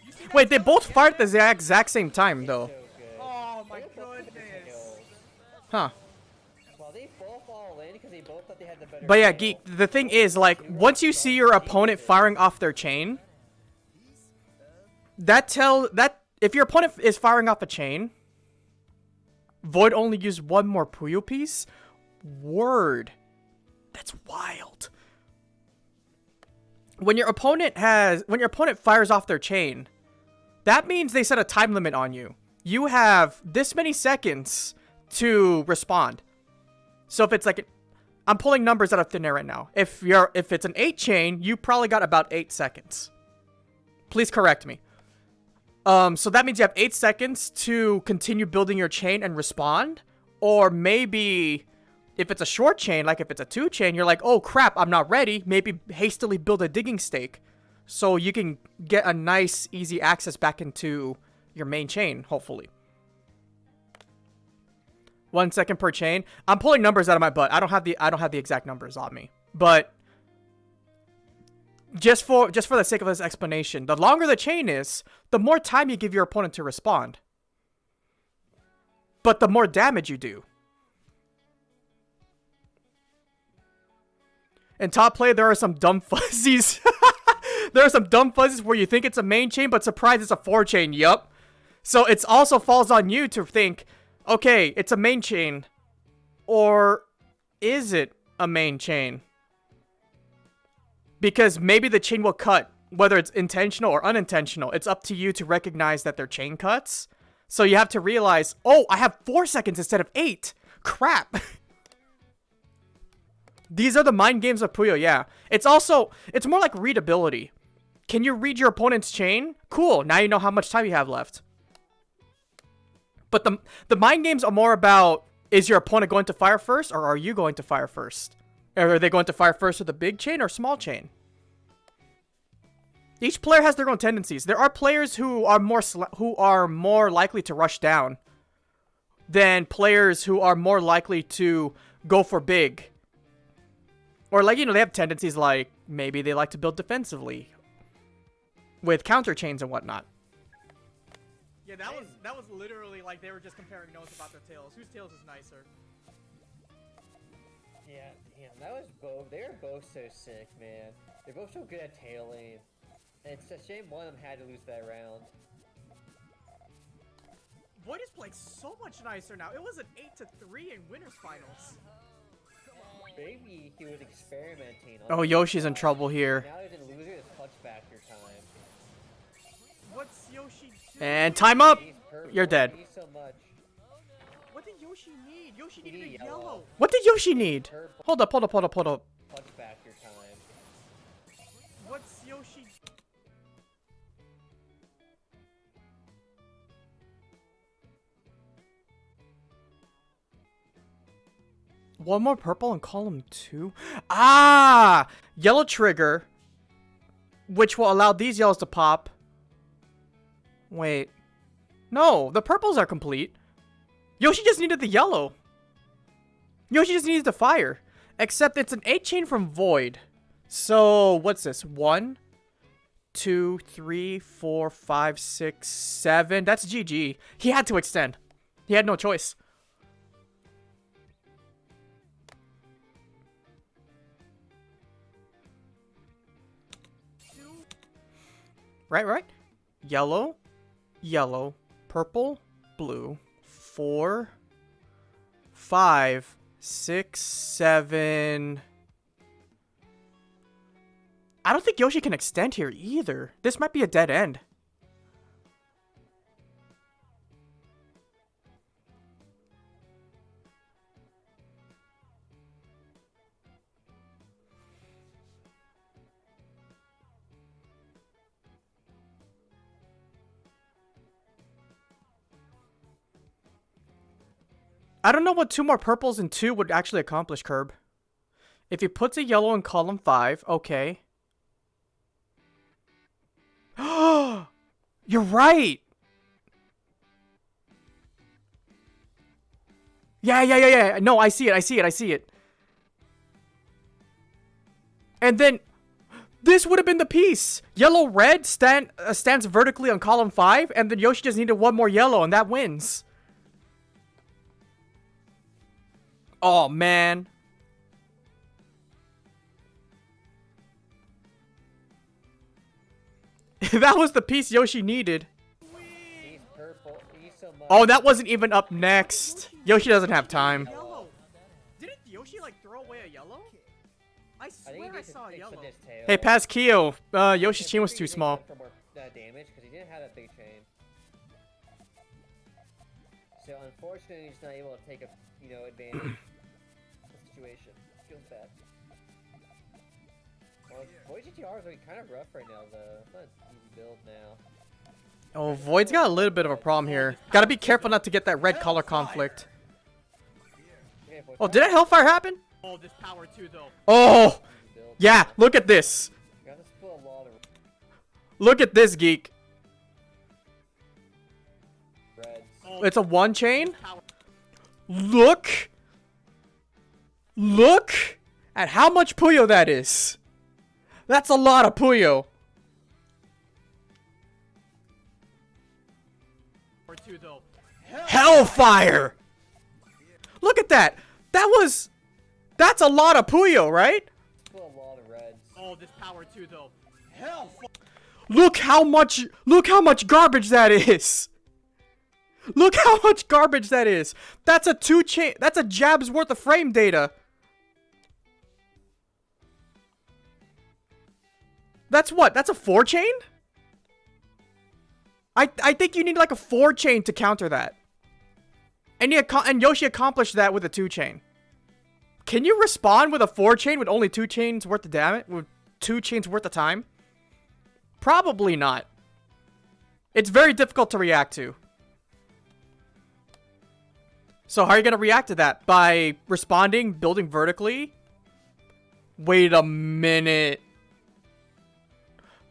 You see that Wait, they tail? both fired at the exact same time, though. So good. Oh my Look at both of the goodness. tails. Huh. Well, they both all in because they both thought they had the better. But yeah, tail. Geek, the thing is, like, once you see your opponent firing off their chain, if your opponent is firing off a chain, Void only used one more Puyo piece. Word. That's wild. When your opponent fires off their chain, that means they set a time limit on you. You have this many seconds to respond. So if it's like, I'm pulling numbers out of thin air right now. If it's an 8-chain, you probably got about 8 seconds. Please correct me. So that means you have 8 seconds to continue building your chain and respond, or maybe if it's a short chain, like if it's a 2 chain, you're like, oh crap, I'm not ready. Maybe hastily build a digging stake so you can get a nice, easy access back into your main chain, hopefully. 1 second per chain. I'm pulling numbers out of my butt. I don't have the exact numbers on me, but just for the sake of this explanation, the longer the chain is, the more time you give your opponent to respond, but the more damage you do. In top play, there are some dumb fuzzies. There are some dumb fuzzies where you think it's a main chain, but surprise, it's a 4 chain. Yup. So it also falls on you to think, okay, it's a main chain, or is it a main chain? Because maybe the chain will cut, whether it's intentional or unintentional. It's up to you to recognize that they're chain cuts. So you have to realize, oh, I have 4 seconds instead of 8. Crap. These are the mind games of Puyo, yeah. It's more like readability. Can you read your opponent's chain? Cool, now you know how much time you have left. But the mind games are more about, is your opponent going to fire first, or are you going to fire first? Or are they going to fire first with a big chain or small chain? Each player has their own tendencies. There are players who are more likely to rush down than players who are more likely to go for big. Or like, you know, they have tendencies like maybe they like to build defensively with counter chains and whatnot. Yeah, that was literally like they were just comparing notes about their tails. Whose tails is nicer? Yeah, that was both. They were both so sick, man. They're both so good at tailing. And it's a shame one of them had to lose that round. Void is playing so much nicer now. It was an 8-3 in winners finals. Maybe he was experimenting. Oh, Yoshi's in trouble here. Now he's in loser. It's punch back your time. What's Yoshi doing? And time up. You're dead. So much. What did Yoshi need? Yoshi needed a yellow. What did Yoshi need? Hold up. Punch back your time. What's Yoshi? One more purple and column 2? Ah! Yellow trigger, which will allow these yellows to pop. Wait. No, the purples are complete. Yoshi just needed the yellow. Yoshi just needs the fire. Except it's an 8 chain from Void. So, what's this? 1, 2, 3, 4, 5, 6, 7. That's GG. He had to extend. He had no choice. Right. Yellow, yellow, purple, blue. 4, 5, 6, 7. I don't think Yoshi can extend here either. This might be a dead end. I don't know what 2 more purples and 2 would actually accomplish, Curb. If he puts a yellow in column 5, okay. You're right! Yeah. No, I see it. And then, this would have been the piece. Yellow-red stands vertically on column 5, and then Yoshi just needed 1 more yellow, and that wins. Oh, man. That was the piece Yoshi needed. He's purple. He's so much. Oh, that wasn't even up next. Yoshi doesn't have time. Yellow. Didn't Yoshi like throw away a yellow? I swear I saw a yellow. Hey, pass Kyo. Yoshi's chain was too small. For more damage because he didn't have that big chain. So unfortunately, he's not able to take a advantage of the situation. Feels bad. Well, Void GTR is looking kind of rough right now, though. It's not an easy build now. Oh, Void's got a little bit of a problem here. Gotta be careful not to get that red color conflict. Okay, boys, Oh, did a Hellfire happen? Oh, this power 2 though. Oh, build. yeah, look at this. You gotta put a lot of Look at this, geek. reds. Oh, It's a one chain. power. Look. Look at how much Puyo that is. That's a lot of Puyo. Power 2 though. Hellfire. Look at that. That's a lot of Puyo, right? Put a lot of reds. Oh, this power 2 though. Hell. Look how much garbage that is. Look how much garbage that is. That's a that's a jab's worth of frame data. That's what? That's a 4 chain? I think you need like a 4 chain to counter that. And Yoshi accomplished that with a 2 chain. Can you respond with a 4 chain with only 2 chains worth of damage? With 2 chains worth of time? Probably not. It's very difficult to react to. So how are you going to react to that? By responding, building vertically? Wait a minute.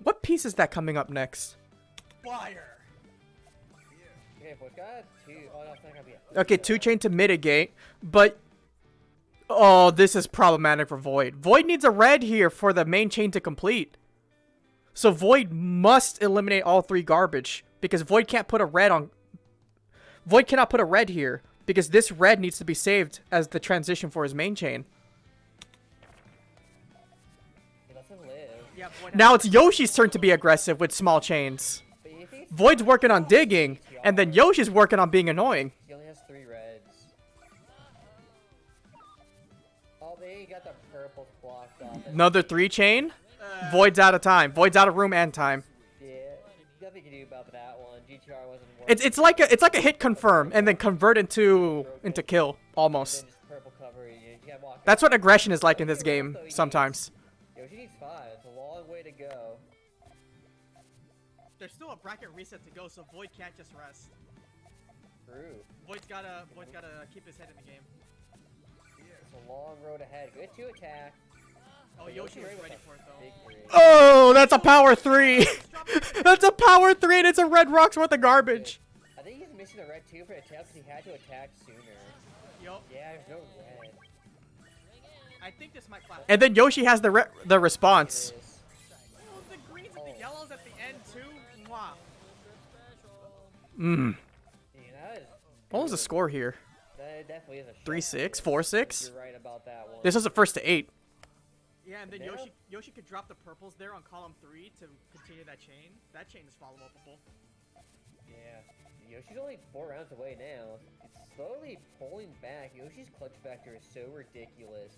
What piece is that coming up next? Fire. Okay, boys, got 2. Oh, no, it's not gonna be it. Okay, 2 chain to mitigate, but... Oh, this is problematic for Void. Void needs a red here for the main chain to complete. So Void must eliminate all 3 garbage, because Void can't put a red on... Void cannot put a red here, because this red needs to be saved as the transition for his main chain. He lets him live. Yeah, boy, Now it's Yoshi's turn to be aggressive with small chains. But if he's... Void's working on digging, and then Yoshi's working on being annoying. He only has 3 reds. Oh, they got the purple blocked off. Another 3 chain. Void's out of time. Void's out of room and time. Yeah, nothing to do about that one. GTR wasn't working. It's like a hit confirm and then convert into kill almost. Then just purple cover. You can't walk That's what aggression is like in this game sometimes. Yoshi needs 5. It's a long way to go. there's still a bracket reset to go, so Void can't just rest. True. Void's gotta keep his head in the game. It's a long road ahead. Good to attack. Oh, Yoshi was ready for it though. Big three. Oh, that's a power 3. That's a power 3 and it's a red rock's worth of garbage. I think he's missing the red 2 for attack because he had to attack sooner. Yo, Yeah, there's no red. I think this might clap. And then Yoshi has the It response. is. Oh, the greens and the yellows at the end too. Mwah. Mmm. Yeah, that is. What was the score here? That definitely is a 3-6? 4-6? You're right about that one. This was a first to 8. Yeah, and then Yeah. Yoshi could drop the purples there on column 3 to continue that chain. That chain is follow upable. Yeah. Yoshi's only 4 rounds away now. It's slowly pulling back. Yoshi's clutch factor is so ridiculous.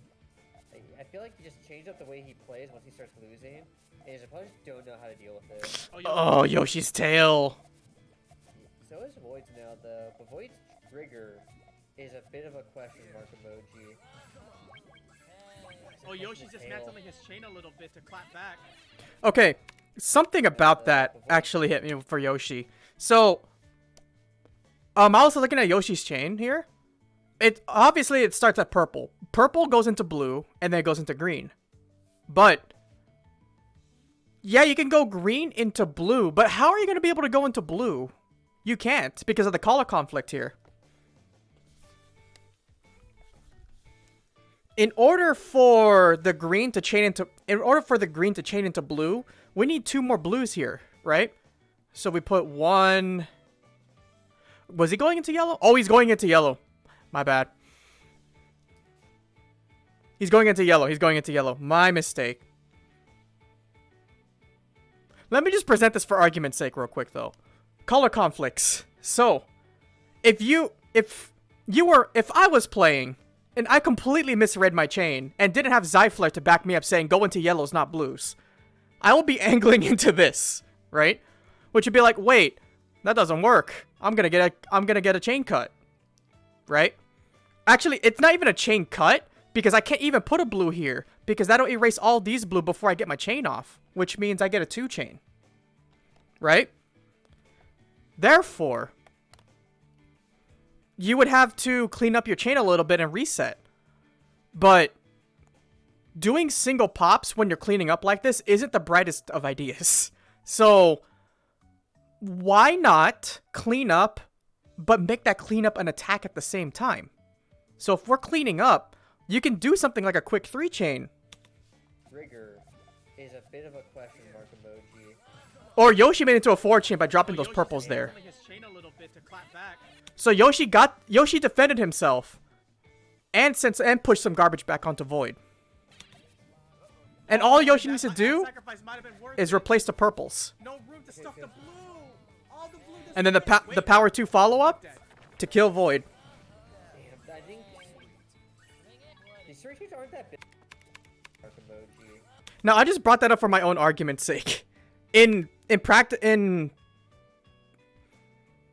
I feel like he just changed up the way he plays once he starts losing, and his opponents don't know how to deal with it. Oh, Yoshi's tail. So is Void's now, though. But Void's trigger is a bit of a question mark emoji. Oh, Yoshi's just mantling his chain a little bit to clap back. Okay, something about that actually hit me for Yoshi. So, I was looking at Yoshi's chain here. Obviously it starts at purple. Purple goes into blue, and then it goes into green. But, yeah, you can go green into blue, but how are you going to be able to go into blue? You can't, because of the color conflict here. In order for the green to chain into blue, we need 2 more blues here, right? So we put 1. Was he going into yellow? Oh, he's going into yellow. My bad. He's going into yellow. He's going into yellow. My mistake. Let me just present this for argument's sake real quick though. Color conflicts. So, if I was playing and I completely misread my chain and didn't have Zyflare to back me up saying go into yellows, not blues, I will be angling into this, right? Which would be like, wait, that doesn't work. I'm gonna get a chain cut, right? Actually, it's not even a chain cut because I can't even put a blue here because that'll erase all these blue before I get my chain off, which means I get a 2 chain, right? Therefore, you would have to clean up your chain a little bit and reset. But doing single pops when you're cleaning up like this isn't the brightest of ideas. So why not clean up, but make that cleanup an attack at the same time? So if we're cleaning up, you can do something like a quick 3-chain. Trigger is a bit of a question mark emoji. Or Yoshi made it into a 4-chain by dropping those purples there. His chain a little bit to clap back. So Yoshi defended himself and pushed some garbage back onto Void. And all Yoshi needs to do is replace the purples. No room to stuff the blue. All the blue And then the power 2 follow-up to kill Void. Damn, I think these searches aren't that big. Emoji. Now, I just brought that up for my own argument's sake. In practice, and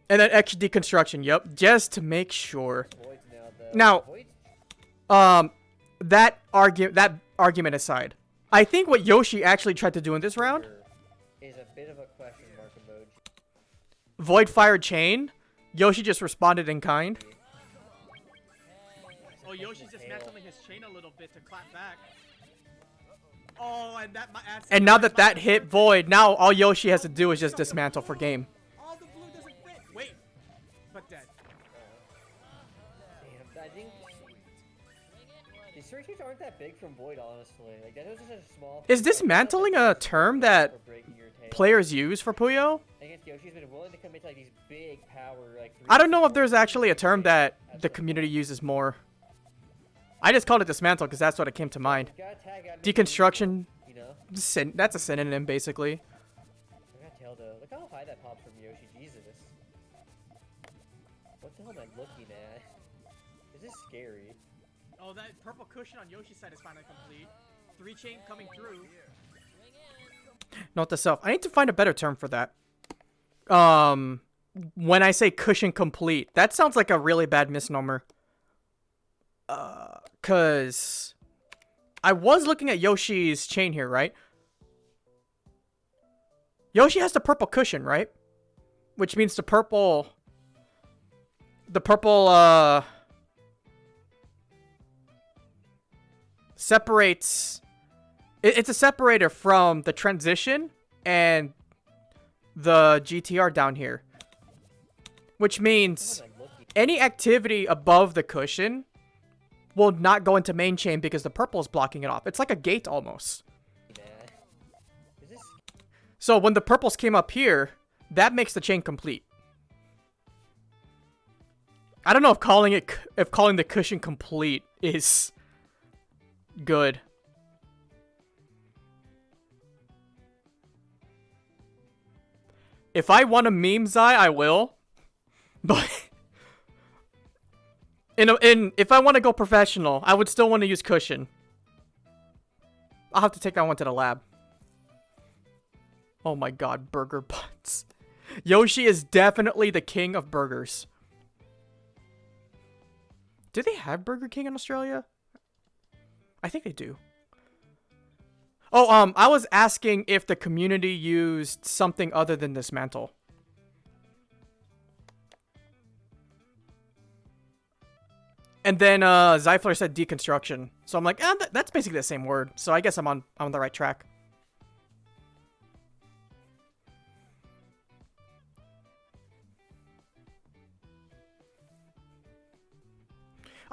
then extra deconstruction, yep, just to make sure. Void's now, Now, that argument aside, I think what Yoshi actually tried to do in this round is a bit of a question mark emoji. Void fired chain. Yoshi just responded in kind. Oh, Yoshi's dismantling his chain a little bit to clap back. Oh, And now that hit Void, now all Yoshi has to do is just dismantle for game. All the blue doesn't fit. Wait, but dead. Damn, I think these searches aren't that big from Void, honestly. Like that was just a small. Is dismantling a term that players use for Puyo? I guess Yoshi's been willing to commit to like these big power like. I don't know if there's actually a term that the community uses more. I just called it dismantle because that's what it came to mind. Deconstruction, You know. that's a synonym basically. I gotta tell though, look how high that pops from Yoshi. Jesus. What the hell am I looking at? This is scary. Oh, that purple cushion on Yoshi's side is finally complete. 3-chain coming through. Note to self, I need to find a better term for that. When I say cushion complete, that sounds like a really bad misnomer. Cause I was looking at Yoshi's chain here, right? Yoshi has the purple cushion, right? Which means the purple separates. It's a separator from the transition and the GTR down here. Which means any activity above the cushion will not go into main chain because the purple is blocking it off. It's like a gate almost. So when the purples came up here, that makes the chain complete. I don't know if calling the cushion complete is good. If I want a meme Zai, I will. But if I want to go professional, I would still want to use cushion. I'll have to take that one to the lab. Oh my god, burger buns. Yoshi is definitely the king of burgers. Do they have Burger King in Australia? I think they do. Oh, I was asking if the community used something other than dismantle. And then Zyfler said deconstruction. So I'm like, that's basically the same word. So I guess I'm on the right track.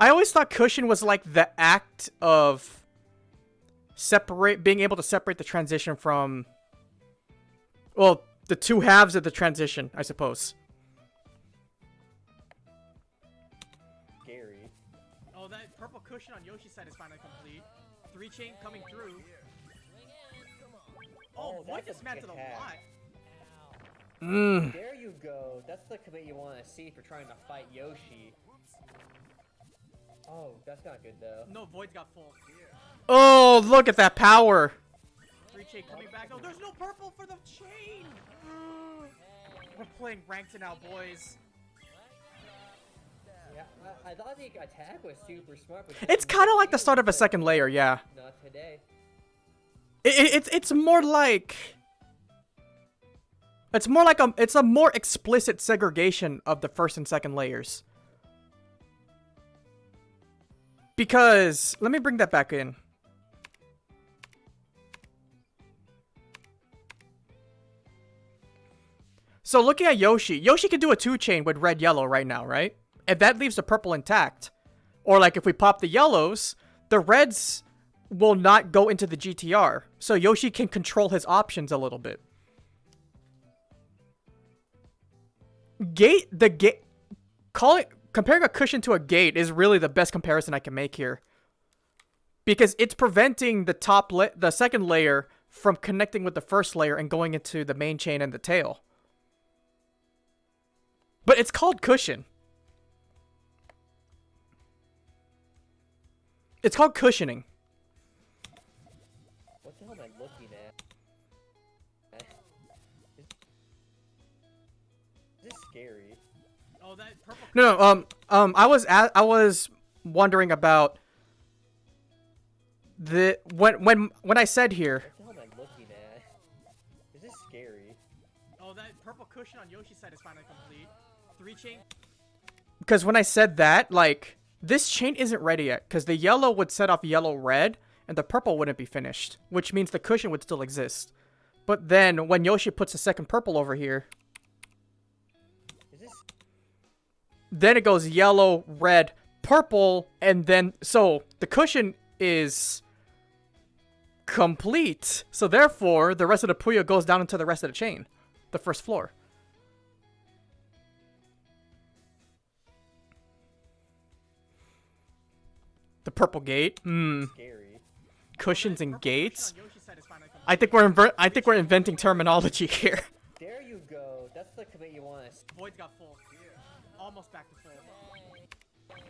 I always thought cushion was like the act of being able to separate the transition from, well, the two halves of the transition, I suppose. Scary. Oh, that purple cushion on Yoshi's side is finally complete. 3-chain coming through. Oh, Void dismantled a lot. There you go. That's the commit you want to see for trying to fight Yoshi. Oh, that's not good though. No, Void's got full. Oh, look at that power. 3-chain coming back. Oh, there's no purple for the chain. We're playing ranked now, boys. Yeah, I thought the attack was super smart. But It's kind of like the start of a second layer, yeah. Not today. It's more like it's a more explicit segregation of the first and second layers. Because, let me bring that back in. So looking at Yoshi, Yoshi can do a 2-chain with red, yellow right now, right? And that leaves the purple intact. Or like if we pop the yellows, the reds will not go into the GTR. So Yoshi can control his options a little bit. Comparing a cushion to a gate is really the best comparison I can make here. Because it's preventing the second layer from connecting with the first layer and going into the main chain and the tail. But it's called cushion. It's called cushioning. What the hell am I looking at? Is this scary? Oh, that purple. No. I was wondering about when I said here. What the hell am I looking at? Is this scary? Oh, that purple cushion on Yoshi's side is finally complete. 3-chain. Because when I said that, like, this chain isn't ready yet. Because the yellow would set off yellow-red, and the purple wouldn't be finished. Which means the cushion would still exist. But then, when Yoshi puts a second purple over here, then it goes yellow, red, purple, and then... So, the cushion is complete. So, therefore, the rest of the Puyo goes down into the rest of the chain. The first floor. The purple gate. Scary. Cushions and gates. I think we're inventing terminology here. There you go. That's the commit you want. Void's got full. Almost back to full.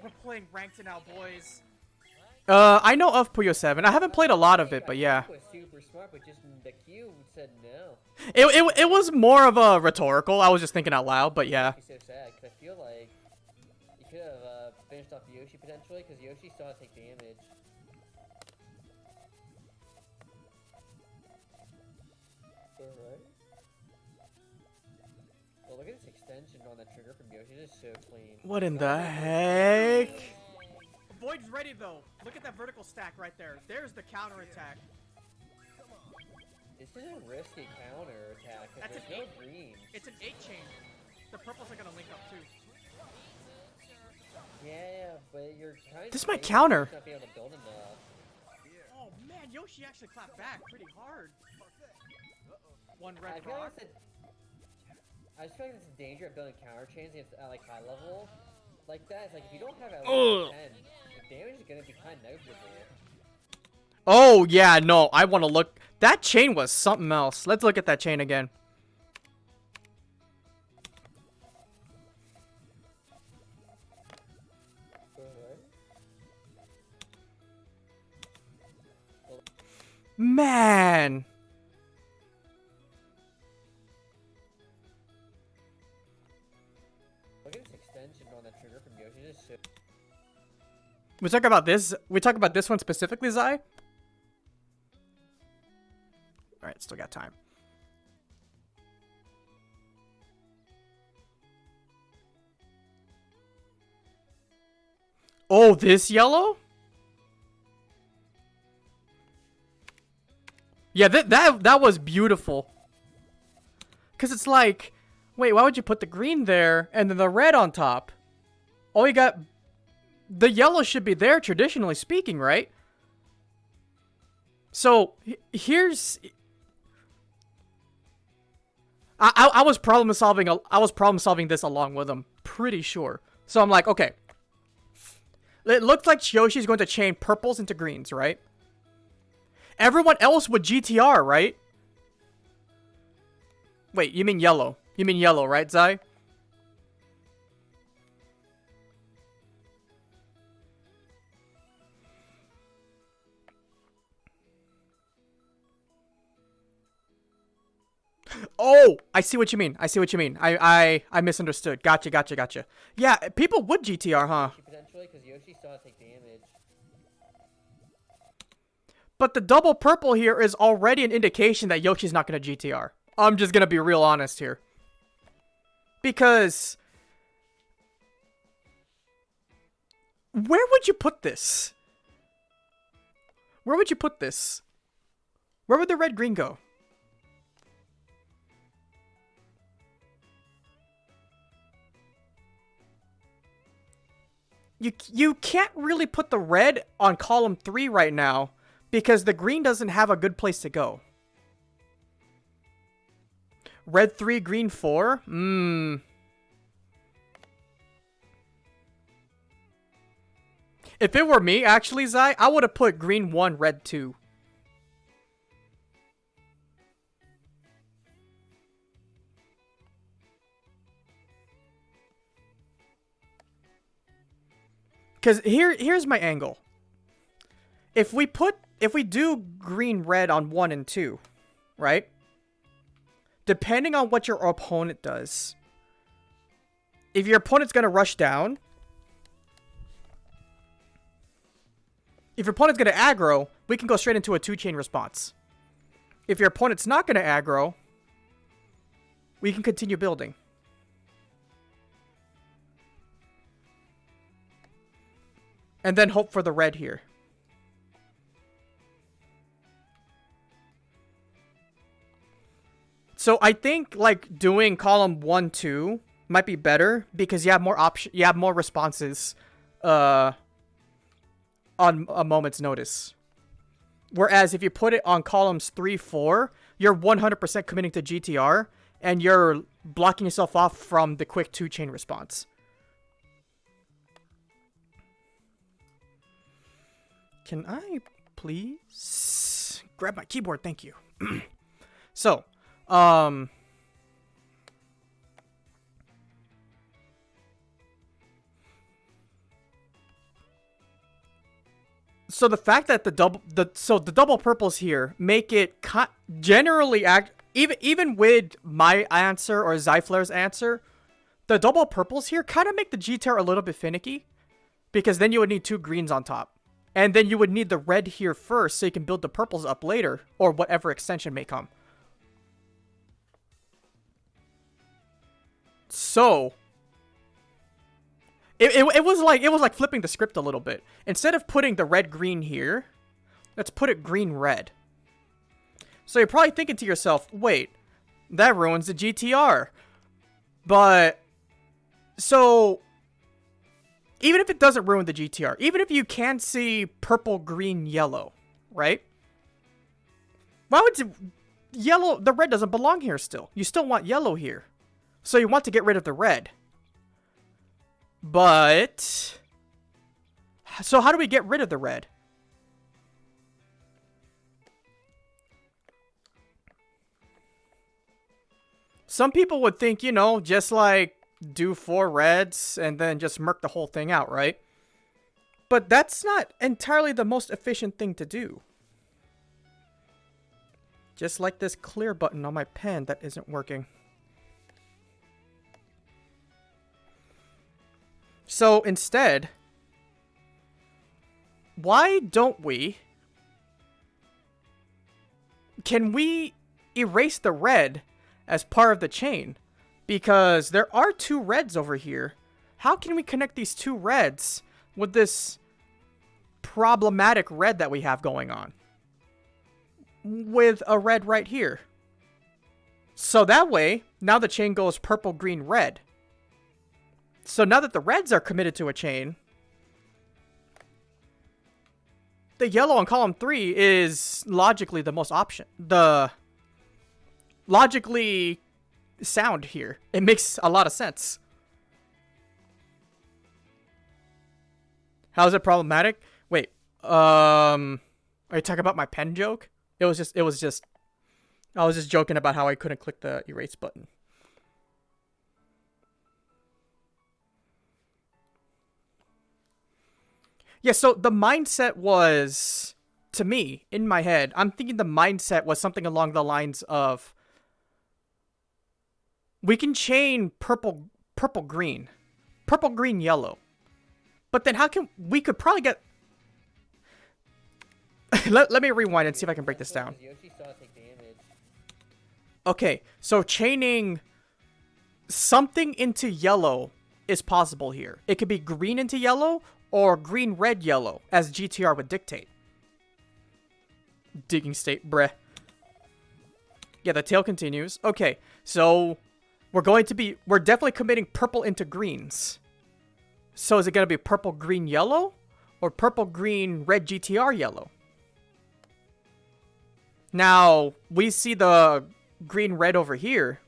We're playing ranked now, boys. I know of Puyo 7. I haven't played a lot of it, but yeah. Was super smart, but just the queue said no. It was more of a rhetorical. I was just thinking out loud, but yeah. It's so sad because I feel like you could have finished off Yoshi potentially because Yoshi still had to take damage. Alright. Well, look at this extension on that trigger from Yoshi. It is so clean. What in the heck? Void's ready though. Look at that vertical stack right there. There's the counter attack. This is a risky counter attack because there's no green. It's an 8-chain. The purples are gonna link up too. Yeah, but you're kind of... This might counter. Not be able to build enough. Oh man, Yoshi actually clapped back pretty hard. One red I feel rock. like I just feel like there's a danger of building counter chains at like high level like that. It's like if you don't have at least 10, the damage is gonna be kind of negligible. Oh yeah, no. I want to look. That chain was something else. Let's look at that chain again. Man. Look at this extension on that trigger from Yoshi. Just so... We talk about this. We talk about this one specifically, Zai. All right, still got time. Oh, this yellow? Yeah, that was beautiful. Cause it's like, wait, why would you put the green there and then the red on top? Oh, you got the yellow should be there traditionally speaking, right? So here's I was problem solving this along with him, pretty sure. So I'm like, okay. It looks like Yoshi's going to chain purples into greens, right? Everyone else would GTR, right? Wait, you mean yellow. You mean yellow, right, Zai? Oh, I see what you mean. I see what you mean. I misunderstood. Gotcha. Yeah, people would GTR, huh? Potentially, because Yoshi still has to take damage. But the double purple here is already an indication that Yoshi's not going to GTR. I'm just going to be real honest here. Because... where would you put this? Where would you put this? Where would the red green go? You can't really put the red on column 3 right now because the green doesn't have a good place to go. Red 3, green 4? If it were me, actually, Zai, I would have put green 1, red 2. Because here's my angle. If we do green red on 1 and 2, right? Depending on what your opponent does. If your opponent's going to rush down. If your opponent's going to aggro, we can go straight into a 2-chain response. If your opponent's not going to aggro, we can continue building. And then hope for the red here. So I think like doing column 1, 2 might be better because you have more you have more responses on a moment's notice. Whereas if you put it on columns 3, 4, you're 100% committing to GTR and you're blocking yourself off from the quick 2-chain response. Can I please grab my keyboard? Thank you. So, so the fact that the double purples here make it generally act even with my answer or Zyflare's answer, the double purples here kind of make the GTR a little bit finicky because then you would need 2 greens on top. And then you would need the red here first so you can build the purples up later or whatever extension may come. So it was like flipping the script a little bit. Instead of putting the red green here, let's put it green red. So you're probably thinking to yourself, wait, that ruins the GTR. But so even if it doesn't ruin the GTR, even if you can see purple, green, yellow, right? Why would yellow, the red doesn't belong here still. You still want yellow here. So you want to get rid of the red. But so how do we get rid of the red? Some people would think, you know, just like do 4 reds and then just murk the whole thing out, right? But that's not entirely the most efficient thing to do. Just like this clear button on my pen that isn't working. So instead, why don't we... Can we erase the red as part of the chain? Because there are 2 reds over here. How can we connect these 2 reds with this problematic red that we have going on? With a red right here. So that way, now the chain goes purple, green, red. So now that the reds are committed to a chain, the yellow on column 3 is logically the most logically sound here. It makes a lot of sense. How is it problematic? Wait, are you talking about my pen joke? I was just joking about how I couldn't click the erase button. Yeah, so the mindset was, to me, in my head, I'm thinking the mindset was something along the lines of, we can chain purple, green, yellow. But then we could probably get... let me rewind and see if I can break this down. Okay, so chaining something into yellow is possible here. It could be green into yellow or green, red, yellow, as GTR would dictate. Digging state, bruh. Yeah, the tail continues. Okay, so we're definitely committing purple into greens. So is it going to be purple, green, yellow? Or purple, green, red, GTR, yellow? Now, we see the green, red over here.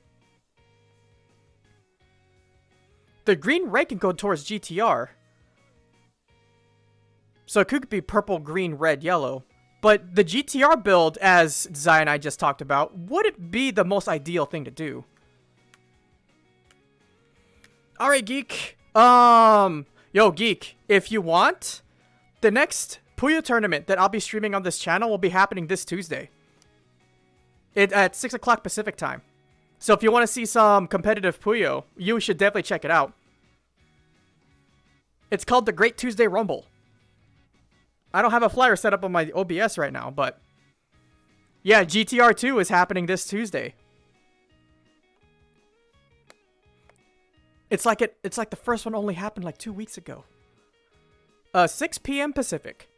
The green, red can go towards GTR. So it could be purple, green, red, yellow. But the GTR build, as Zai and I just talked about, wouldn't be the most ideal thing to do. Alright, Geek. Yo, Geek, if you want, the next Puyo tournament that I'll be streaming on this channel will be happening this Tuesday. At 6 o'clock Pacific time. So if you want to see some competitive Puyo, you should definitely check it out. It's called the Great Tuesday Rumble. I don't have a flyer set up on my OBS right now, but yeah, GTR 2 is happening this Tuesday. It's like the first one only happened like 2 weeks ago. 6 p.m. Pacific.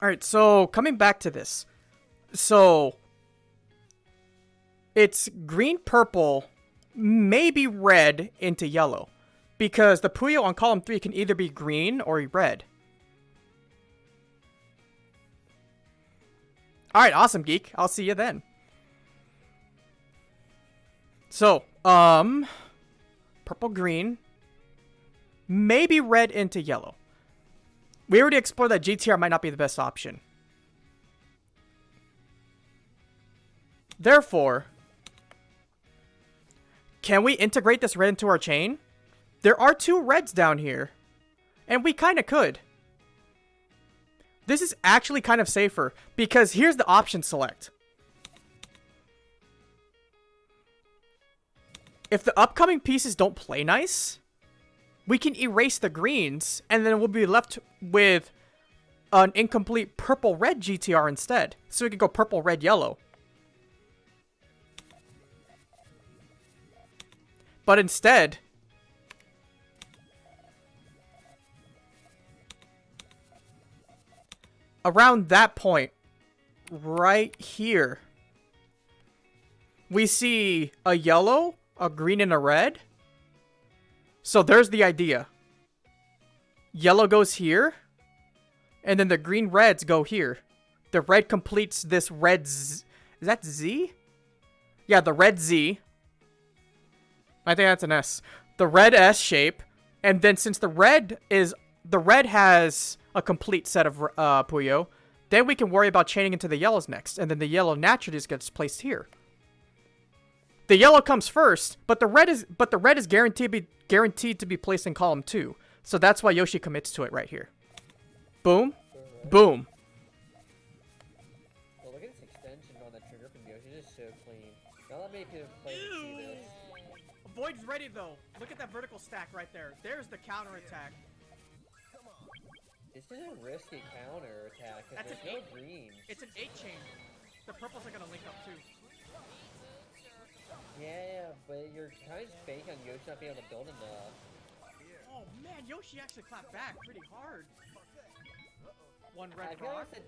Alright, so coming back to this. So it's green, purple, maybe red into yellow. Because the Puyo on column 3 can either be green or red. Alright, awesome, Geek. I'll see you then. So, purple, green, maybe red into yellow. We already explored that GTR might not be the best option. Therefore, can we integrate this red into our chain? There are 2 reds down here, and we kind of could. This is actually kind of safer, because here's the option select. If the upcoming pieces don't play nice, we can erase the greens, and then we'll be left with an incomplete purple-red GTR instead. So we could go purple, red, yellow. But instead, around that point, right here, we see a yellow, a green, and a red. So there's the idea. Yellow goes here, and then the green reds go here. The red completes this red Z. Is that Z? Yeah, the red Z. I think that's an S. The red S shape, and then since the red has a complete set of Puyo, then we can worry about chaining into the yellows next, and then the yellow naturally just gets placed here. The yellow comes first, but the red is guaranteed to be placed in column 2. So that's why Yoshi commits to it right here. Boom. Boom. Well, look at this extension on the trigger from Yoshi. It's just so clean. Not that many people play to see this. Void's ready though. Look at that vertical stack right there. There's the counter attack. This is a risky counter attack. That's There's no greens. It's an 8 chain. The purples are gonna link up too. Yeah, but you're kind of banking on Yoshi not being able to build enough. Oh man, Yoshi actually clapped back pretty hard. One red I feel cross. like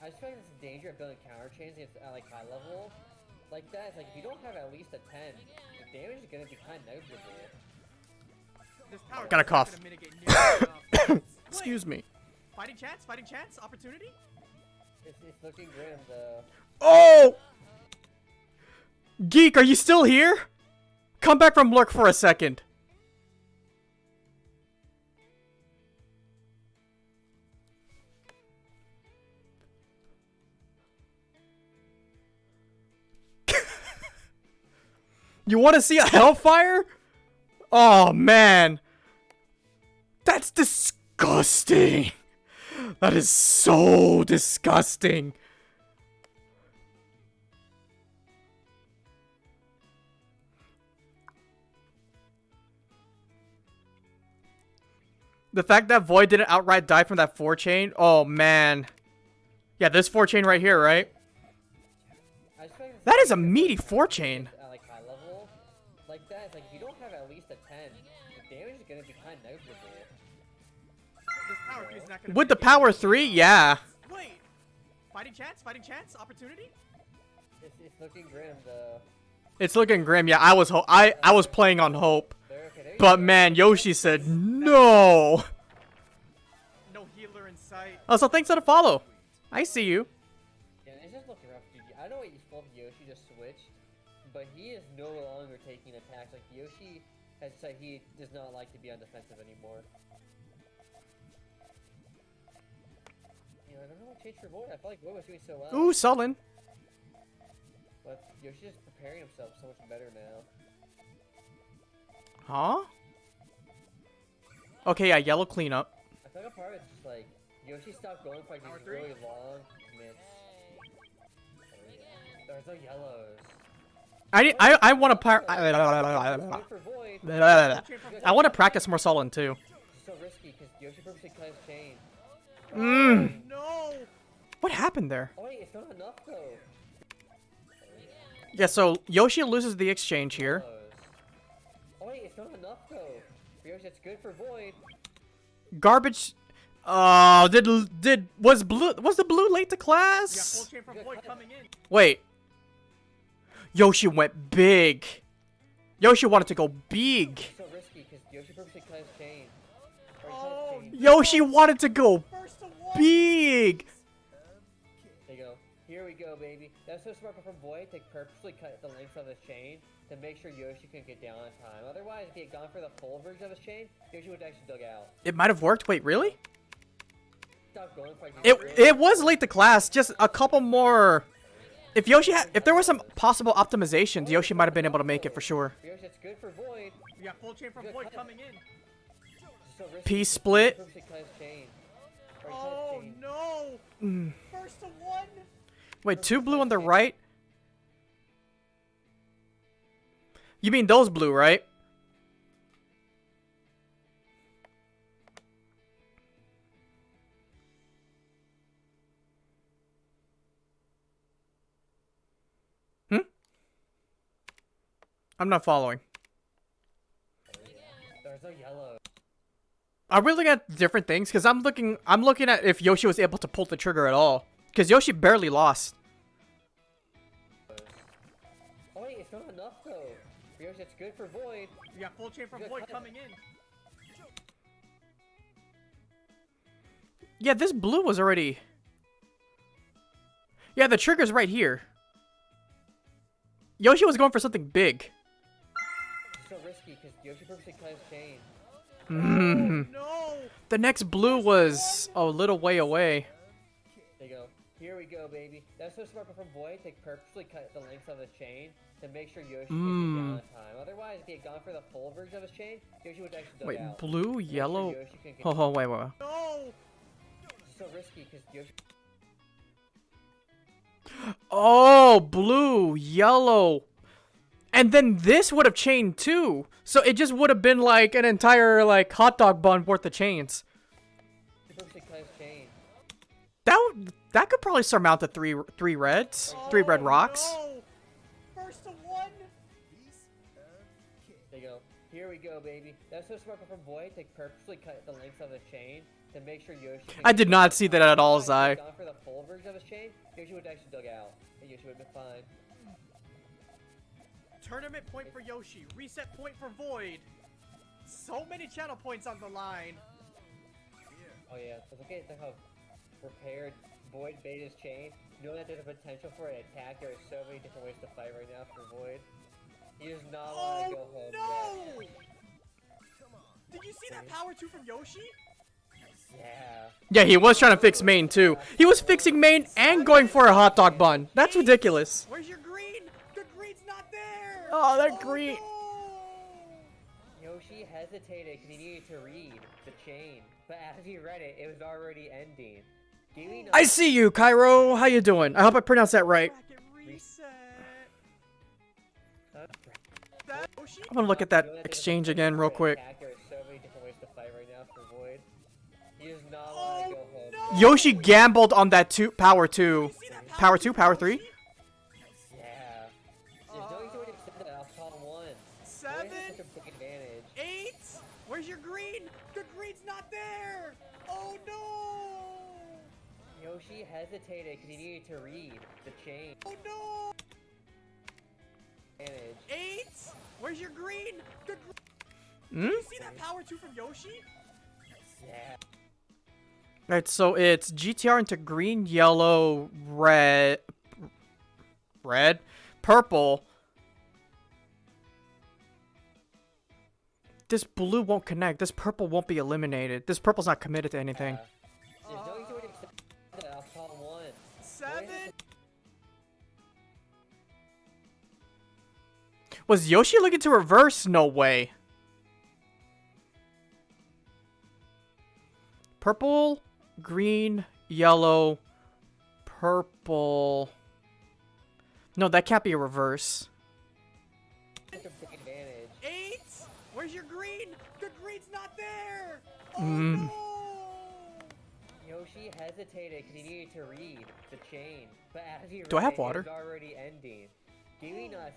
I just feel like there's a danger of building counter chains against like high level like that. It's like if you don't have at least a 10, the damage is gonna be kind of negligible. This power Got a is not cough. gonna mitigate nearly enough. Excuse me. Fighting chance, opportunity. It's looking grim though. Oh! Geek, are you still here? Come back from lurk for a second. You want to see a hellfire? Oh, man. That's disgusting. That is so disgusting. The fact that Void didn't outright die from that 4-chain. Oh, man. Yeah, this 4-chain right here, right? I just feel like That is a meaty 4-chain. at like high level, like that, it's like if you don't have at least a 10, the damage is gonna be kind of negligible. This power 3 is not gonna With be the power 3, yeah. Wait. Fighting chance? Fighting chance? Opportunity? It's looking grim though. It's looking grim. Yeah, I was playing on hope. There you But go. man, Yoshi said no. No healer in sight. Oh, so thanks for the follow. I see you. Yeah, it's just looking rough, dude. I know he's full of Yoshi just switched, but he is no longer taking attacks. Like Yoshi has said he does not like to be on defensive anymore. You know, I don't know what changed for Void. I felt like Void was doing so well. Ooh, sullen. But Yoshi's just preparing himself so much better now. Huh? Okay, yeah, yellow cleanup. I feel like a part of it's just like Yoshi stopped going for like Power these 3? really long minutes. There's no yellows. I want to Good for Void. I want to practice more sullen too. It's so risky because Yoshi purposely cut his chain. Mmm. No! What happened there? Oh wait, it's not enough though. Yeah, so Yoshi loses the exchange here. Yellows. Oh wait, it's not enough though. For Yoshi, it's good for Void. Garbage. Was the blue late to Yeah, full class? chain from Void coming in. Wait. Yoshi went big. Yoshi wanted to go big. It's so risky because Yoshi purposely cut his chain. Or he cut Oh, his chain. Yoshi wanted to go First to one. big. There you go. Here we go, baby. That's so smart from Void to purposely cut the length of his chain to make sure Yoshi can get down on time. Otherwise, if he had gone for the full version of his chain, Yoshi would have actually dug out. It might have worked. Wait, really? Stop going for It was late to class. Just a couple more. If there were some possible optimizations, Yoshi might have been able to make it for sure. Yoshi, it's good for Void. Yeah, full chain from Void coming in. It's so risky. Peace split. Purposely cut his chain. Or he cut Oh his chain. no! First to one. Wait, 2 blue on the right? You mean those blue, right? Hmm? I'm not following. There's no yellow. Are we looking at different things? Because I'm looking at if Yoshi was able to pull the trigger at all. Because Yoshi barely lost. Oh wait, it's not enough though. For Yoshi, it's good for Void. Yeah, full chain from Void coming in. Yeah, this blue was already... Yeah, the trigger's right here. Yoshi was going for something big. It's so risky because Yoshi purposely cut his chain. No! The next blue was a little way away. There you go. Here we go, baby. That's so smart from Void to purposely cut the length of his chain to make sure Yoshi can get down on time. Otherwise, if he had gone for the full version of his chain, Yoshi would actually dug Wait, out. blue, Make sure yellow... Yoshi can get Oh, wait. No! It's so risky because Yoshi. Oh, blue, yellow. And then this would have chained too. So it just would have been like an entire like hot dog bun worth of chains. Purposely cut his chain. That could probably surmount the three reds. 3 red rocks. No! First to one. There you go. Here we go, baby. That's so smart from Void to purposely cut the length of his chain to make sure Yoshi can I get did down not on see time. that at all, Otherwise, if he Zai. had gone for the full version of his chain, Yoshi would actually dug out. And Yoshi would have been fine. Tournament point for Yoshi. Reset point for Void. So many channel points on the line. Oh yeah, so look at how prepared Void bait his chain. Knowing that there's a potential for an attack, there are so many different ways to fight right now for Void. He does not want to go home no! yet. Did you see that power 2 from Yoshi? Yeah. Yeah, he was trying to fix main too. He was fixing main and going for a hot dog bun. That's ridiculous. Where's your green? The green's not there. Oh, that green. No! Yoshi hesitated because he needed to read the chain. But as he read it, it was already ending. I see you, Cairo. How you doing? I hope I pronounced that right. Bracket reset. Huh? That Yoshi? I'm gonna look at that exchange again real quick. There are so many different ways to fight right now for Void. does not want to go home. no! Yoshi gambled on that power 2. Power 2, power 3? Yeah. There's no easy way to extend that off column 1. 7, Such a big advantage. 8. Where's your green? The green's not there. Oh no! Yoshi hesitated because he needed to read the chain. Oh no! Advantage. 8. Where's your green? The Hmm? you see that power 2 from Yoshi? Yeah. Alright, so it's GTR into green, yellow, red, purple. This blue won't connect. This purple won't be eliminated. This purple's not committed to anything. There's no easy way to extend that off column 1. 7. Was Yoshi looking to reverse? No way. Purple, green, yellow, purple. No, that can't be a reverse. Such a big advantage. 8. Where's your green? The green's not there. Oh Mm. no! Yoshi hesitated because he needed to read the chain. But as he Do I read have it, water? It was already ending, giving us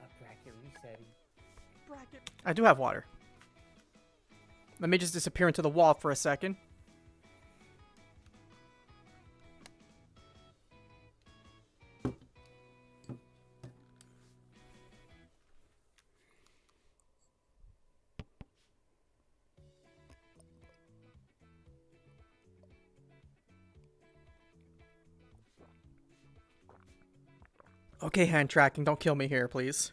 a bracket resetting. Bracket. I do have water. Let me just disappear into the wall for a second. Okay, hand tracking, don't kill me here, please.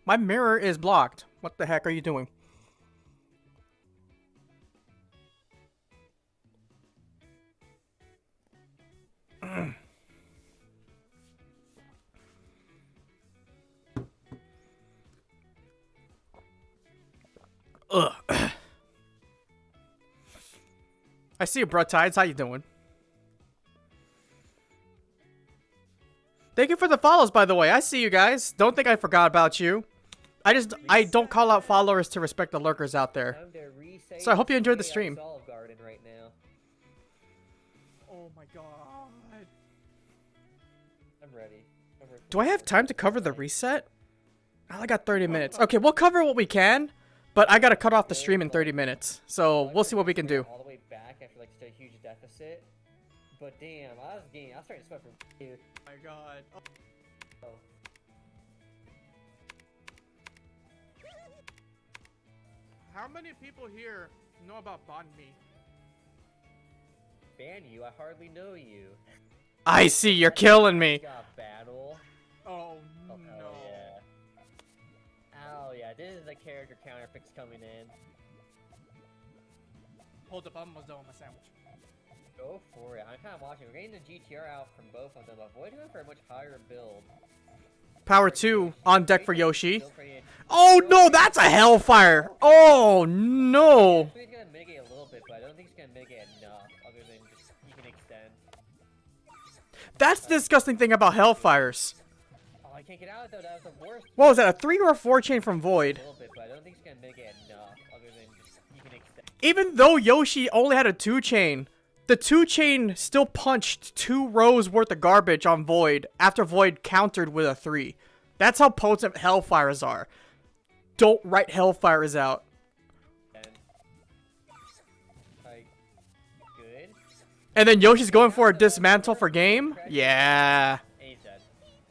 My mirror is blocked. What the heck are you doing? Ugh. I see you, bro. Tides. How you doing? Thank you for the follows, by the way. I see you guys. Don't think I forgot about you. I don't call out followers to respect the lurkers out there. Time to reset So I hope you enjoyed the chain stream. on Olive Garden right now. Oh my god. I'm ready. Do I have time to cover the reset? I only got 30 minutes. Okay, we'll cover what we can, but I gotta cut off the stream in 30 minutes. So we'll see what we can do. All the way back after like such a huge deficit. But damn, I was starting to sweat from you. Oh my god. Oh. Oh. How many people here know about Bon Mi? Ban you? I hardly know you. I see, you're killing me. Got battle. Oh Oh, no. hell yeah. Oh yeah, this is the character counter picks coming in. Hold up, I'm almost done with my sandwich. Go for it. I'm kind of watching. We're getting the GTR out from both of them, but Void going for a much higher build. Power 2 on deck for Yoshi. Build for you. Oh no, that's a hellfire. Oh no. He's gonna mitigate a little bit, but I don't think he's gonna mitigate enough, other than just he can extend. That's the disgusting thing about hellfires. Oh, I can't get out though. That was the worst. What was that, a 3 or a 4 chain from Void? A little bit, but I don't think he's gonna mitigate enough, other than just he can extend. Even though Yoshi only had a 2 chain, the 2 chain still punched 2 rows worth of garbage on Void after Void countered with a 3. That's how potent hellfires are. Don't write hellfires out. Like, good. And then Yoshi's going for a dismantle for game? Yeah. And he's dead.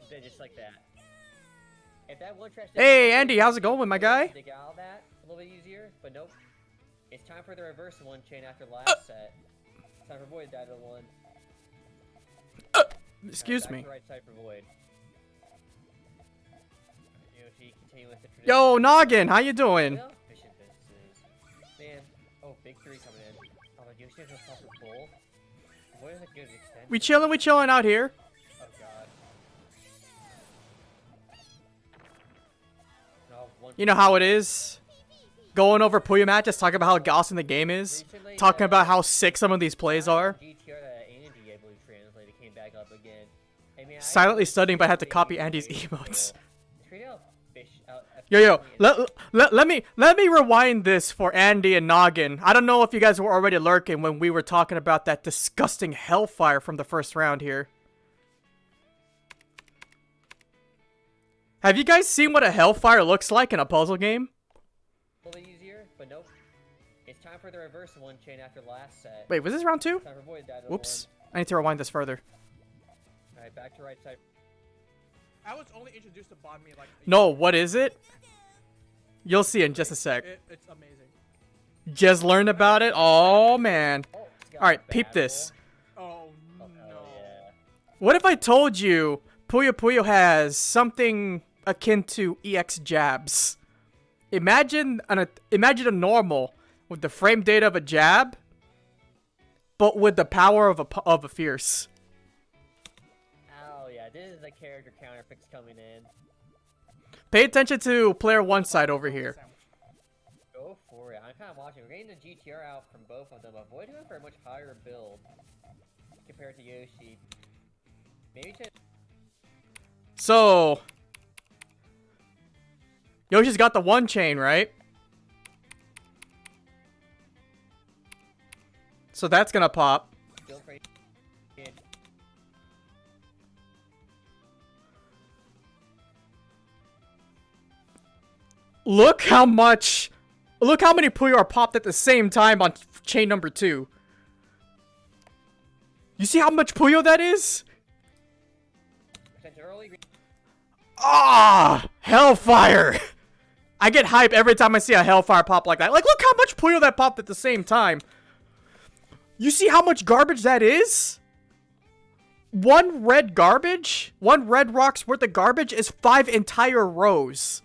He's dead just like that. If that one trash Hey, Andy, how's it going, my guy? to get out of that a little bit easier, but nope. It's time for the reverse one chain after the last set. It's time for Void to die to one. Excuse Back me. to right side for Void. Yoshi, continue with the tradition. Yo, Noggin, how you doing? Well, efficient businesses. Man, oh, big 3 coming in. Oh, but Yoshi has a proper pull. Void has a good extension. We chilling out here. Oh god. No, one You know how it is. Going over Puyo matches, talking about how awesome the game is. recently, Talking about how sick some of these plays are. GTR that Andy, I believe, translated came back up again. I mean, Silently studying, but I had to copy Andy's emotes. It's pretty how Yo, let me rewind this for Andy and Noggin. I don't know if you guys were already lurking when we were talking about that disgusting hellfire from the first round here. Have you guys seen what a hellfire looks like in a puzzle game? A little easier, but nope. It's time for the reverse one chain after last set. Wait, was this round 2? Time for Void to die to the Whoops. board. I need to rewind this further. Alright, back to right side. I was only introduced to Banh Mi like. No, what is it? You'll see in just a sec. It's amazing. Just learned about it? Oh, man. Oh, it's got Alright, a peep battle. this. Oh no. Yeah. What if I told you Puyo has something akin to EX jabs? Imagine a normal with the frame data of a jab, but with the power of a fierce. Oh yeah, this is the character counter fix coming in. Pay attention to player 1 side over here. Go for it. I'm kind of watching. We're getting the GTR out from both of them, but Void went for a much higher build compared to Yoshi. Maybe to. So Yoshi's got the 1 chain, right? So that's gonna pop. Build for Look how many Puyo are popped at the same time on chain number 2. You see how much Puyo that is? early. Ah, Hellfire! I get hype every time I see a Hellfire pop like that. Like, look how much Puyo that popped at the same time. You see how much garbage that is? One red rock's worth of garbage is 5 entire rows.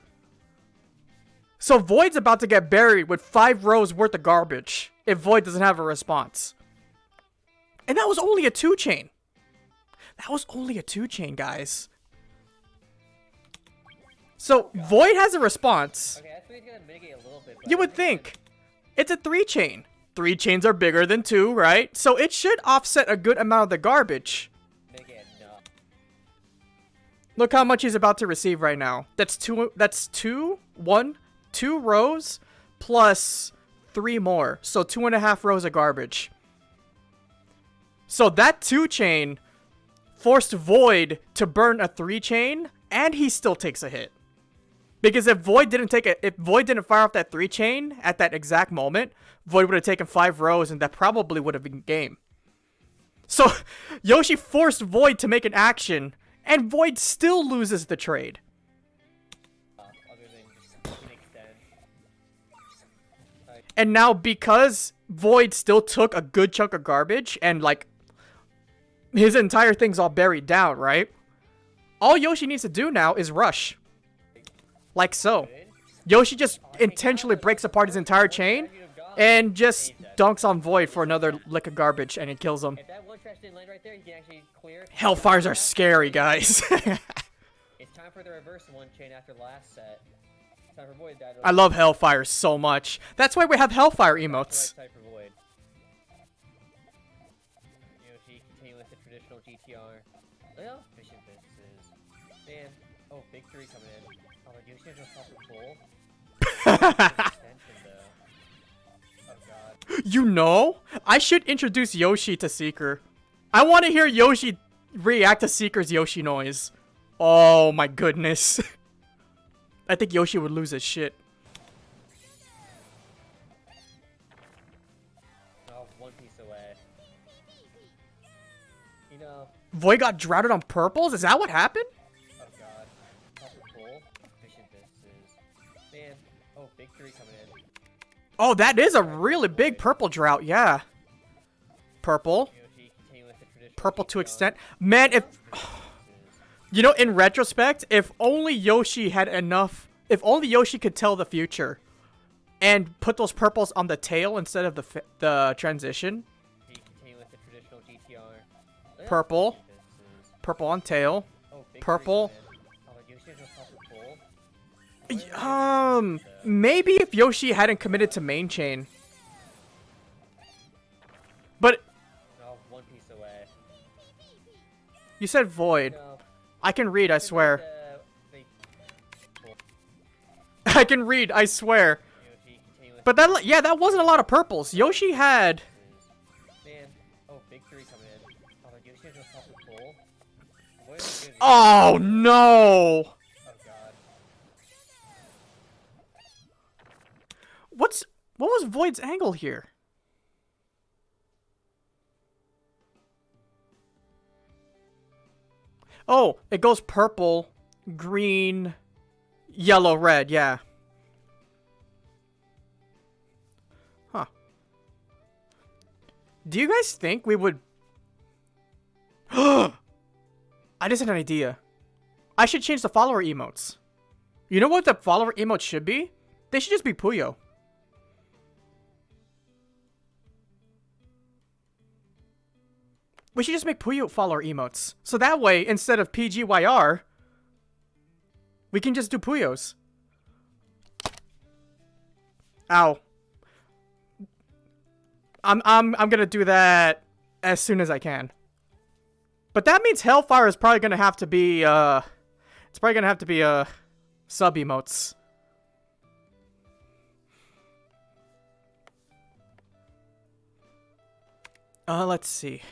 So Void's about to get buried with 5 rows worth of garbage if Void doesn't have a response. And that was only a 2 chain. That was only a 2 chain, guys. So Void has a response. Okay, that's gonna mitigate a little bit. But You would think. It's a 3 chain. 3 chains are bigger than 2, right? So it should offset a good amount of the garbage. Mitigate enough. Look how much he's about to receive right now. That's 2 rows plus 3 more. So 2.5 rows of garbage. So that 2 chain forced Void to burn a 3 chain, and he still takes a hit. Because if Void didn't fire off that 3 chain at that exact moment, Void would have taken 5 rows, and that probably would have been game. So Yoshi forced Void to make an action, and Void still loses the trade. Other than just an extend. And now because Void still took a good chunk of garbage, and like his entire thing's all buried down, right? All Yoshi needs to do now is rush. Like so. Yoshi just intentionally breaks apart his entire chain and just dunks on Void for another lick of garbage, and it kills him. If that one trash didn't land right there, he can actually clear. Hellfires are scary, guys. It's time for the reverse 1 chain after last set. It's time for Void to die to I love Hellfire so much. That's why we have Hellfire emotes. Right side for Void. Yoshi continue with the traditional GTR. Look how efficient this is. Man, oh, big 3 coming in. Oh, but Yoshi has a proper pull. Oh god. You know, I should introduce Yoshi to Seeker. I want to hear Yoshi react to Seeker's Yoshi noise. Oh my goodness. I think Yoshi would lose his shit. Oh, 1 piece away. You know. Void got droughted on purples? Is that what happened? Oh god. Proper pull. Efficient this is. Man. Oh, big 3 coming in. Oh, that is a really big purple drought, yeah. Purple. Yoshi continue with the traditional Purple to GTR. extent. Man, if... You know, in retrospect, if only Yoshi had enough... If only Yoshi could tell the future and put those purples on the tail instead of the transition. He continue with the traditional GTR. Purple. This is. Purple on tail. Oh, big 3 Purple. coming in. Oh, but Yoshi has a proper pull. Maybe if Yoshi hadn't committed to main chain. But Oh, 1 piece away. you said Void. No. I can read, I swear. I can read, I swear. Yoshi continuously. But that, yeah, that wasn't a lot of purples. Yoshi had... Man, oh, victory coming in. Oh, like Yoshi has no top of full. Void is good. Oh, no! Oh god. What was Void's angle here? Oh, it goes purple, green, yellow, red, yeah. Huh. Do you guys think we would... I just had an idea. I should change the follower emotes. You know what the follower emotes should be? They should just be Puyo. We should just make Puyo follower emotes. So that way, instead of PGYR, we can just do Puyos. Ow. I'm gonna do that as soon as I can. But that means Hellfire is probably gonna have to be it's probably gonna have to be sub emotes. Let's see.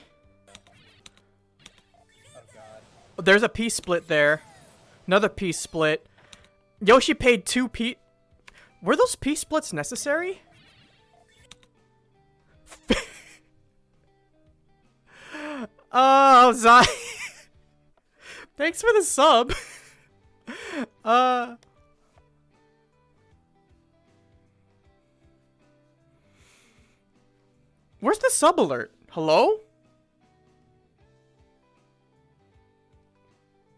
There's a piece split there. Another piece split. Yoshi paid 2 P... Were those piece splits necessary? Oh, Zai. Thanks for the sub. Where's the sub alert? Hello?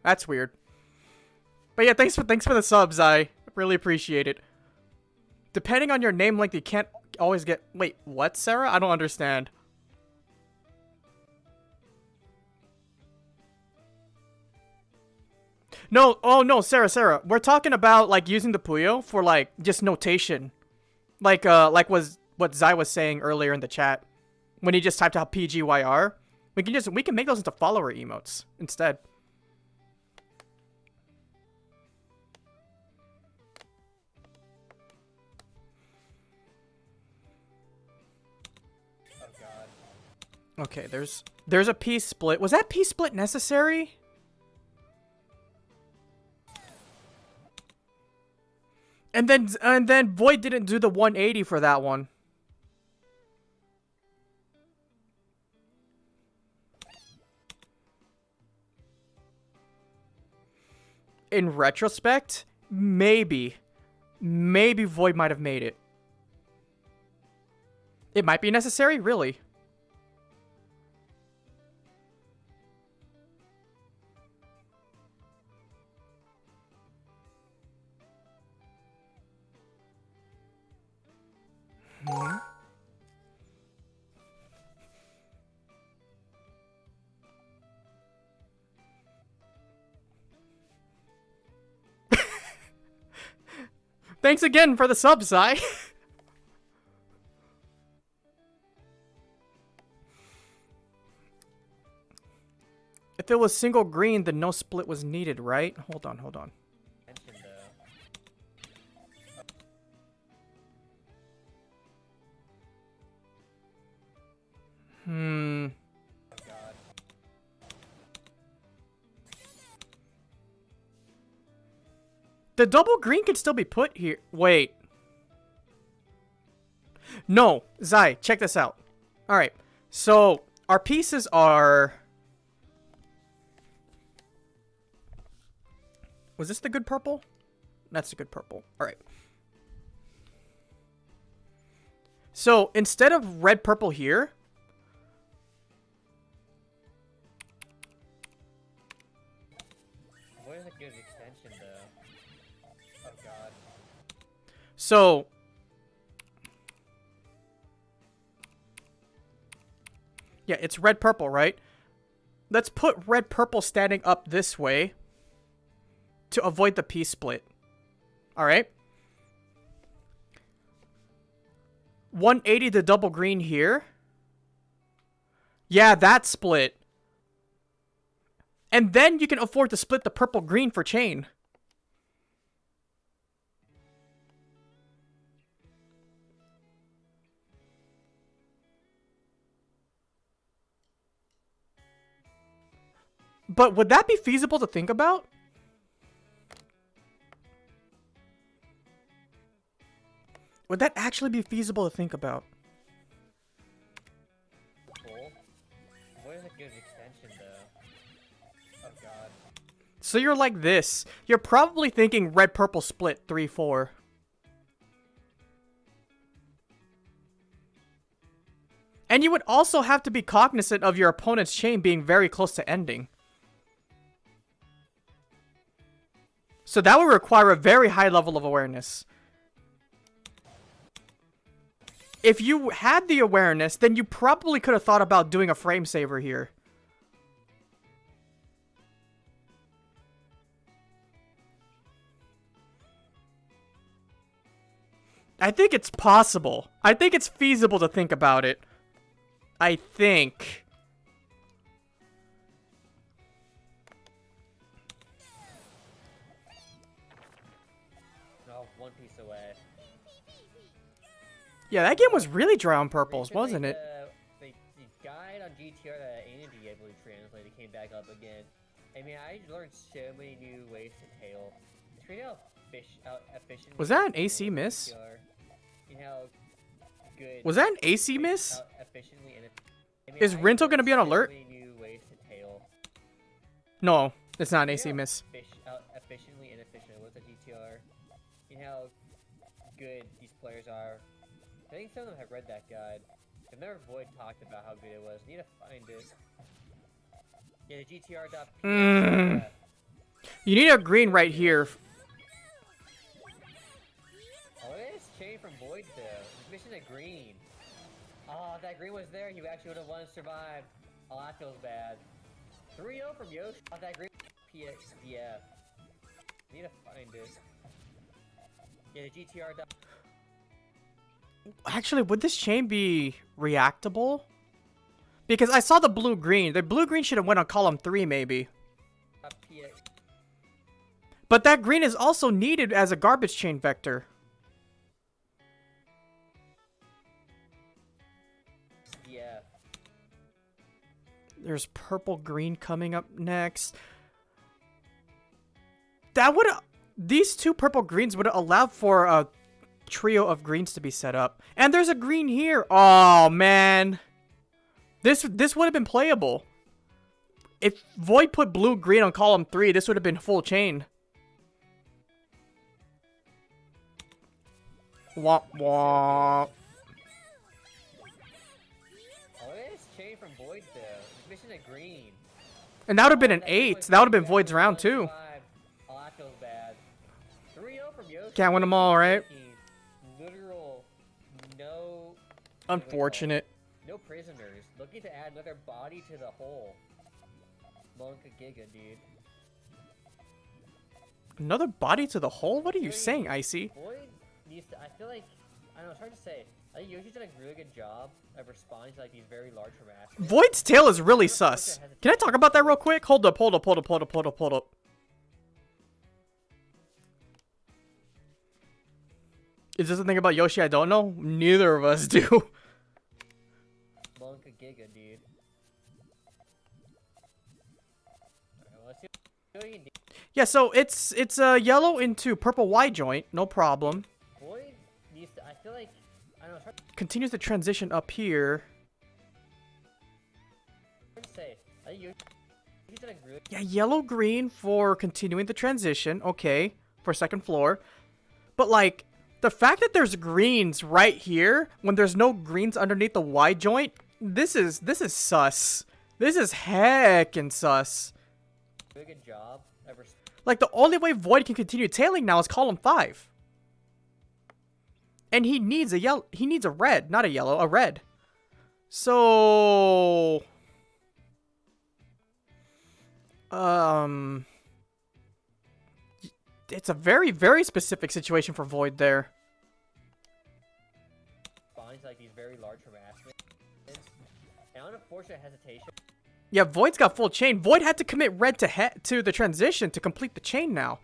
That's weird. But yeah, thanks for the subs. I really appreciate it. Depending on your name length, you can't always get... Wait, what, Sarah? I don't understand. No, oh no, Sarah. We're talking about like using the Puyo for like just notation. Like was what Zai was saying earlier in the chat. When he just typed out PGYR. We can make those into follower emotes instead. Okay, there's a piece split. Was that piece split necessary? And then Void didn't do the 180 for that one. In retrospect, maybe Void might have made it. It might be necessary, really. Thanks again for the sub, Sai. If it was single green, then no split was needed, right? Hold on. The double green can still be put here. Wait. No, Zai, check this out. Alright, so our pieces are... Was this the good purple? That's the good purple. Alright. So instead of red purple here... What is a good extension though? Oh god. So... Yeah, it's red purple, right? Let's put red purple standing up this way to avoid the piece split. Alright? 180 the double green here. Yeah, that split. And then you can afford to split the purple green for chain. But would that be feasible to think about? Would that actually be feasible to think about? Cool. What is a good extension, though? Oh, God. So you're like this. You're probably thinking red-purple split 3-4. And you would also have to be cognizant of your opponent's chain being very close to ending. So that would require a very high level of awareness. If you had the awareness, then you probably could have thought about doing a frame saver here. I think it's possible. I think it's feasible to think about it. I think. No, one piece away. Yeah, that game was really dry on purples, wasn't it? The guide on GTR that Andy, I believe, translated came back up again. I mean, I learned so many new ways to tail. It's really how efficient. Was that an AC miss? You know, good. Was that an AC miss? How efficiently and I mean, Is I Rinto gonna be on learned so alert? many new ways to tail. No, it's not an AC miss. How efficiently and efficient with the GTR. You know how good these players are. I think some of them have read that guide. I've never Void talked about how good it was. Need to find it. Yeah, the GTR. You need a green right here. Oh, it is chain from Void though. He's missing a green. Oh, if that green was there, he actually would have won and survived. Oh, that feels bad. 3-0 from Yoshi. Oh, that green PXDF. Need to find it. Yeah, the GTR. Actually, would this chain be reactable? Because I saw the blue-green. The blue-green should have went on column 3, maybe. But that green is also needed as a garbage chain vector. Yeah. There's purple-green coming up next. That would... These two purple-greens would allow for a trio of greens to be set up. And there's a green here. Oh, man. This would have been playable. If Void put blue-green on column 3, this would have been full chain. Womp womp. Oh, it is chain from Void though. He's missing a green. And that would have been an 8. That would have been Void's round, too. Oh, that feels bad. 3-0 from Yoshi. Can't win them all, right? Literal, no. Unfortunate. No prisoners. Looking to add another body to the hole. Monka Giga, dude. Another body to the hole? What are you saying, Icy? Void needs to. I feel like. I don't know. It's hard to say. I think Yoshi's done a really good job of responding to like these very large harassments. Void's tail is really sus. Can I talk about that real quick? Hold up. Is this a thing about Yoshi I don't know? Neither of us do. Monka Giga, dude. Alright, well, let's see what we can do. Yeah, so it's yellow into purple Y joint, no problem. Void needs to. I feel like. I don't know. It's hard Continues the transition up here. to say. I think Yoshi's done a really. Yeah, yellow green for continuing the transition. Okay, for second floor. But like the fact that there's greens right here when there's no greens underneath the Y joint, this is sus. This is heckin' sus. Really good job. Like the only way Void can continue tailing now is column 5. And he needs a yellow. He needs a red, not a yellow, a red. So it's a very, very specific situation for Void there. Finds like these very large harassments. And unfortunate hesitation. Yeah, Void's got full chain. Void had to commit red to the transition to complete the chain now.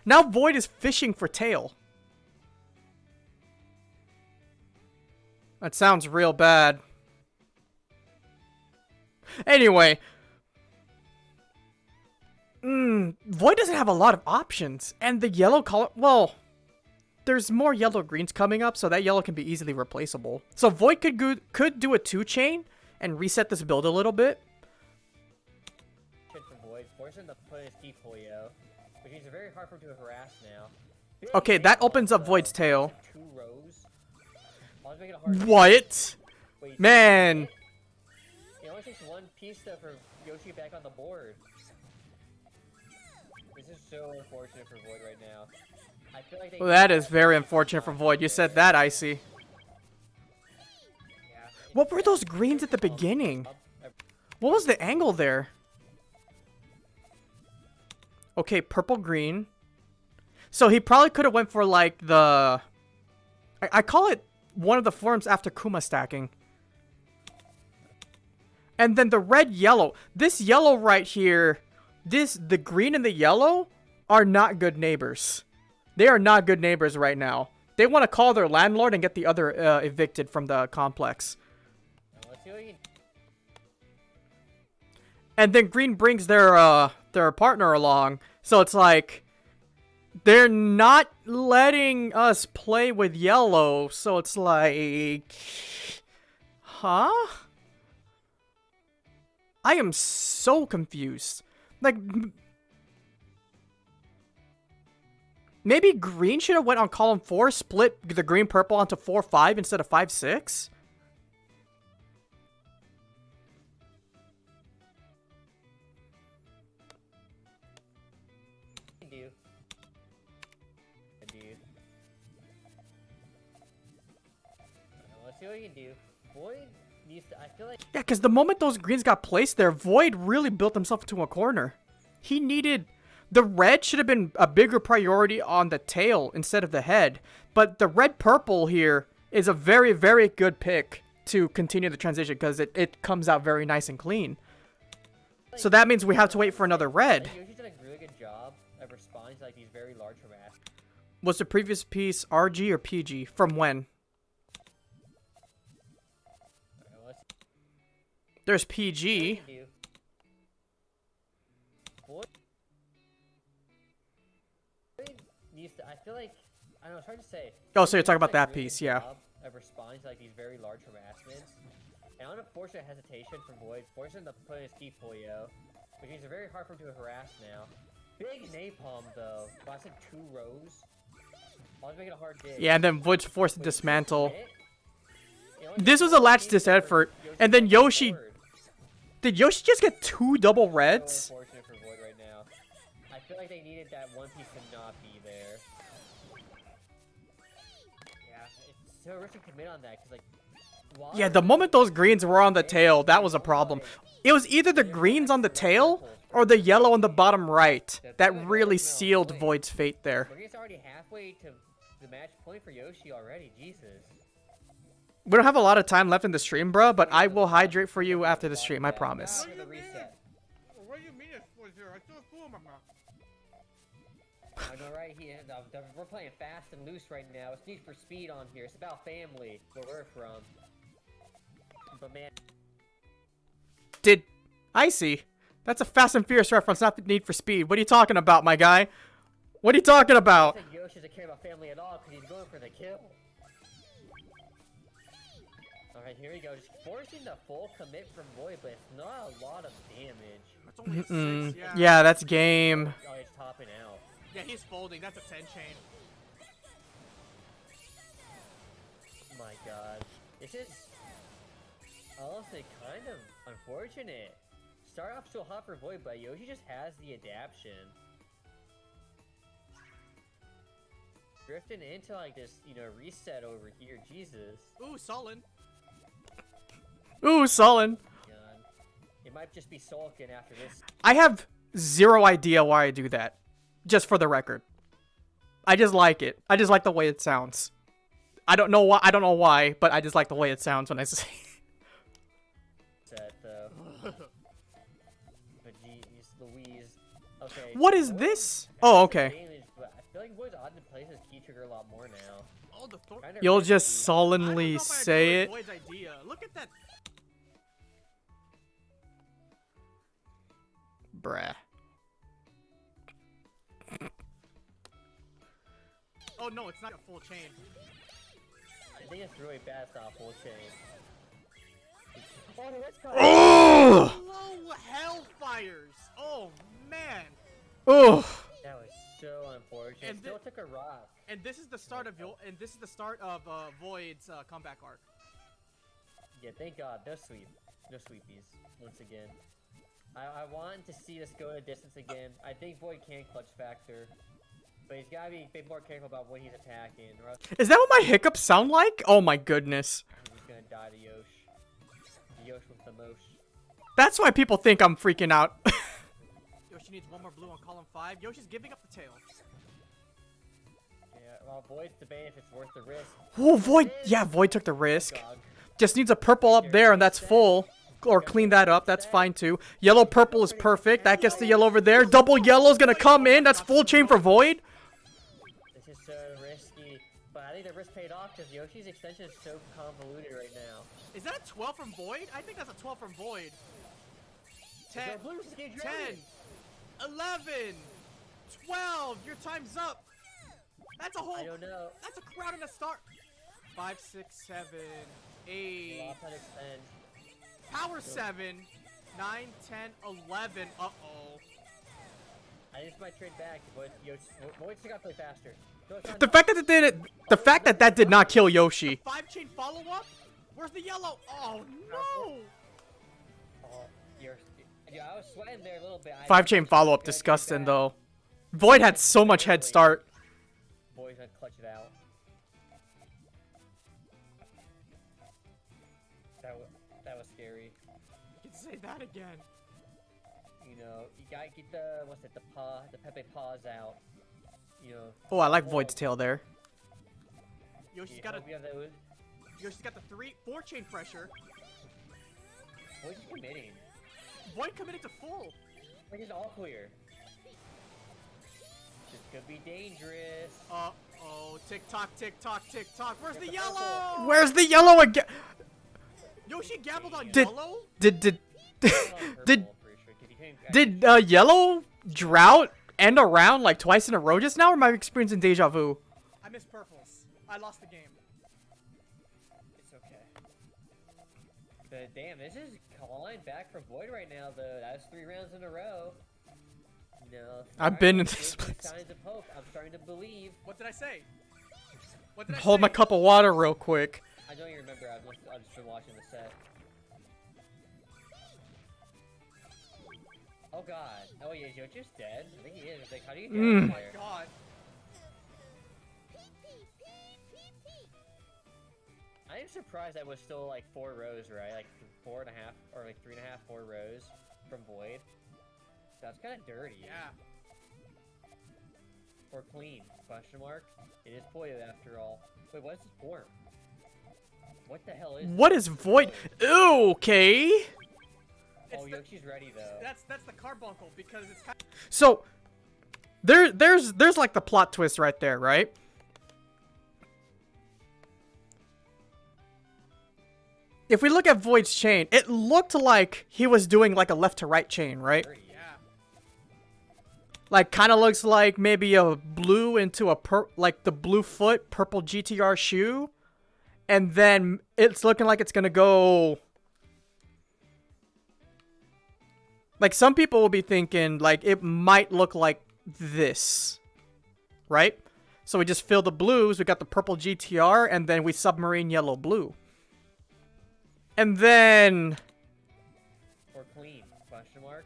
Now Void is fishing for tail. That sounds real bad. Anyway. Void doesn't have a lot of options, and the yellow color, well, there's more yellow greens coming up, so that yellow can be easily replaceable. So Void could do a 2-chain and reset this build a little bit. For Void, forcing the put his key Puyo, which means it's very hard for him to harass now. Okay, that opens up Void's tail. 2 rows. I'll make it a hard What? Wait, Man. it only takes 1 piece though for Yoshi back on the board. This is so unfortunate for Void right now. I feel like Well, that is very unfortunate for Void. You said that, Icy. Yeah, What were those greens at the beginning? What was the angle there? Okay, purple green. So he probably could have went for like the... I call it one of the forms after Kuma stacking. And then the red yellow. This yellow right here, the green and the yellow are not good neighbors. They are not good neighbors right now. They want to call their landlord and get the other evicted from the complex. let's see what he can... And then green brings their partner along. So it's like they're not letting us play with yellow. So it's like, huh? I am so confused. Like, maybe green should have went on column 4, split the green purple onto 4-5 instead of 5-6. Let's see what he can do. Void needs to, I feel like... Yeah, because the moment those greens got placed there, Void really built himself into a corner. He needed... The red should have been a bigger priority on the tail instead of the head. But the red-purple here is a very, very good pick to continue the transition because it comes out very nice and clean. So that means we have to wait for another red. Yoshi's done a really good job of responding to like these very large harassments. Was the previous piece RG or PG? From when? There's PG. I feel like, I don't know, it's hard to say. Oh, so you're talking about that piece, yeah. Of responding to like these very large harassments. And unfortunate hesitation from Void, forcing him to put his key Puyo, which means it's very hard for him to harass now. Big napalm though. Lasted 2 rows. Always making a hard dig. Yeah, and then Void's forced to dismantle. This was a latch dis effort, and then Yoshi... Did Yoshi just get 2 double reds? So unfortunate for Void right now. I feel like they needed that 1 piece to not be there. Yeah, it's so risky to commit on that, because like... Yeah, the moment those greens were on the tail, that was a problem. It was either the greens on the tail, or the yellow on the bottom right. That really sealed Void's fate there. We're already halfway to the match point for Yoshi already, Jesus. We don't have a lot of time left in the stream, bro, but I will hydrate for you after the stream, I promise. What do you mean it's 4-0? I still have 4 in my mouth. I know, right? We're playing fast and loose right now. It's Need for Speed on here. It's about family, where we're from. But man... I see. That's a Fast and Furious reference, not the Need for Speed. What are you talking about, my guy? What are you talking about? I don't think Yoshi doesn't care about family at all, because he's going for the kill. Alright, here we go. Just forcing the full commit from Void, but it's not a lot of damage. That's only 6, yeah. Yeah, that's game. Oh, he's topping out. Yeah, he's folding. That's a 10 chain. My god. This is honestly kind of unfortunate. Start off so hot for Void, but Yoshi just has the adaption. Drifting into like this, you know, reset over here. Jesus. Ooh, sullen. Ooh, sullen. God. It might just be sulking after this. I have zero idea why I do that. Just for the record. I just like it. I just like the way it sounds. I don't know why, but I just like the way it sounds when I say it. Set though. But geez, Louise. Okay. What is Void this? has Oh, some okay. damage, but I feel like Void's odd to place his key trigger a lot more now. Oh, the Kinda You'll risky. just sullenly say it. Void's idea. Look at that. Bruh. Oh no, it's not a full chain. I think it's really bad. It's not a full chain. Oh, no, that's Oh! Low hellfires. Oh man. Oh! That was so unfortunate. And Still took a rock. And this is the start of Void's comeback arc. Yeah, thank God. No sweep. No sweepies. Once again. I want to see this go to distance again. I think Void can clutch factor. But he's gotta be a bit more careful about when he's attacking. Or else Is that what my hiccups sound like? Oh my goodness. he's gonna die to Yosh. Yosh with the most. That's why people think I'm freaking out. Yoshi needs one more blue on column 5. Yoshi's giving up the tail. Yeah, well, Void's debating if it's worth the risk. Oh, Void. Yeah, Void took the risk. Gog. Just needs a purple up there, and that's full. Or clean that up. That's fine, too. Yellow purple is perfect. That gets the yellow over there. Double yellow's gonna come in. That's full chain for Void. This is so risky. But I think the risk paid off because Yoshi's extension is so convoluted right now. Is that a 12 from Void? I think that's a 12 from Void. 10, Go Blue, Skate 10, Dragon. 11, 12. Your time's up. That's a whole. I don't know. That's a crowd and a start. 5, 6, 7, 8. Lost that extend. Power 7, 9, 10, 11. Uh-oh. I just might trade back. Void still got to play faster. No, it's not The fact that it did it, the fact that that did not kill Yoshi. 5 chain follow up? Where's the yellow? Oh no! Oh, yeah, I was sweating there a little bit. 5 chain follow up, disgusting though. Void had so much head start. Boy's gonna clutch it out. That was scary. You can say that again. You know, you gotta get the Pepe paws out. You know. Oh, I like Void's tail there. Yoshi's Yeah, got a. hope you have that. Yoshi's got the 4 chain pressure. Boy's just committing. Void committed to full. Like it's all clear. This could be dangerous. Uh-oh. Tick tock, tick tock, tick tock. Where's the the yellow? purple. Where's the yellow again? Yoshi gambled on Did- yellow? Did It's on purple, did I'm pretty sure, 'cause you couldn't- did yellow drought end a round like twice in a row just now, or am I experiencing deja vu? I missed purples. I lost the game. It's okay. But damn, this is clawing back for Void right now, though. That's 3 rounds in a row. No. I've been in starting to this give me place. signs of hope. I'm starting to believe. What did I say? What did I Hold say? my cup of water real quick. I don't even remember. I've just been watching the set. Oh god. Oh yeah, is Yocho's dead? I think he is. Like, how do you get Mm. him Oh my there? god. I am surprised that was still like 4 rows, right? Like 4.5 or like 3.5, 4 rows from Void. That's kind of dirty. Yeah. Or clean? Question mark. It is Puyo after all. Wait, what is this form? What the hell is? What this? is Void? Ooh, okay. It's Oh, the- Yoshi's ready though. That's the carbuncle because it's kind So there's like the plot twist right there, right? If we look at Void's chain, it looked like he was doing like a left to right chain, right? Dirty. yeah. Like kind of looks like maybe a blue into a like the blue foot purple GTR shoe, and then it's looking like it's gonna go. Like some people will be thinking like it might look like this, right? So we just fill the blues. We got the purple GTR, and then we submarine yellow blue, and then Or clean? Question mark.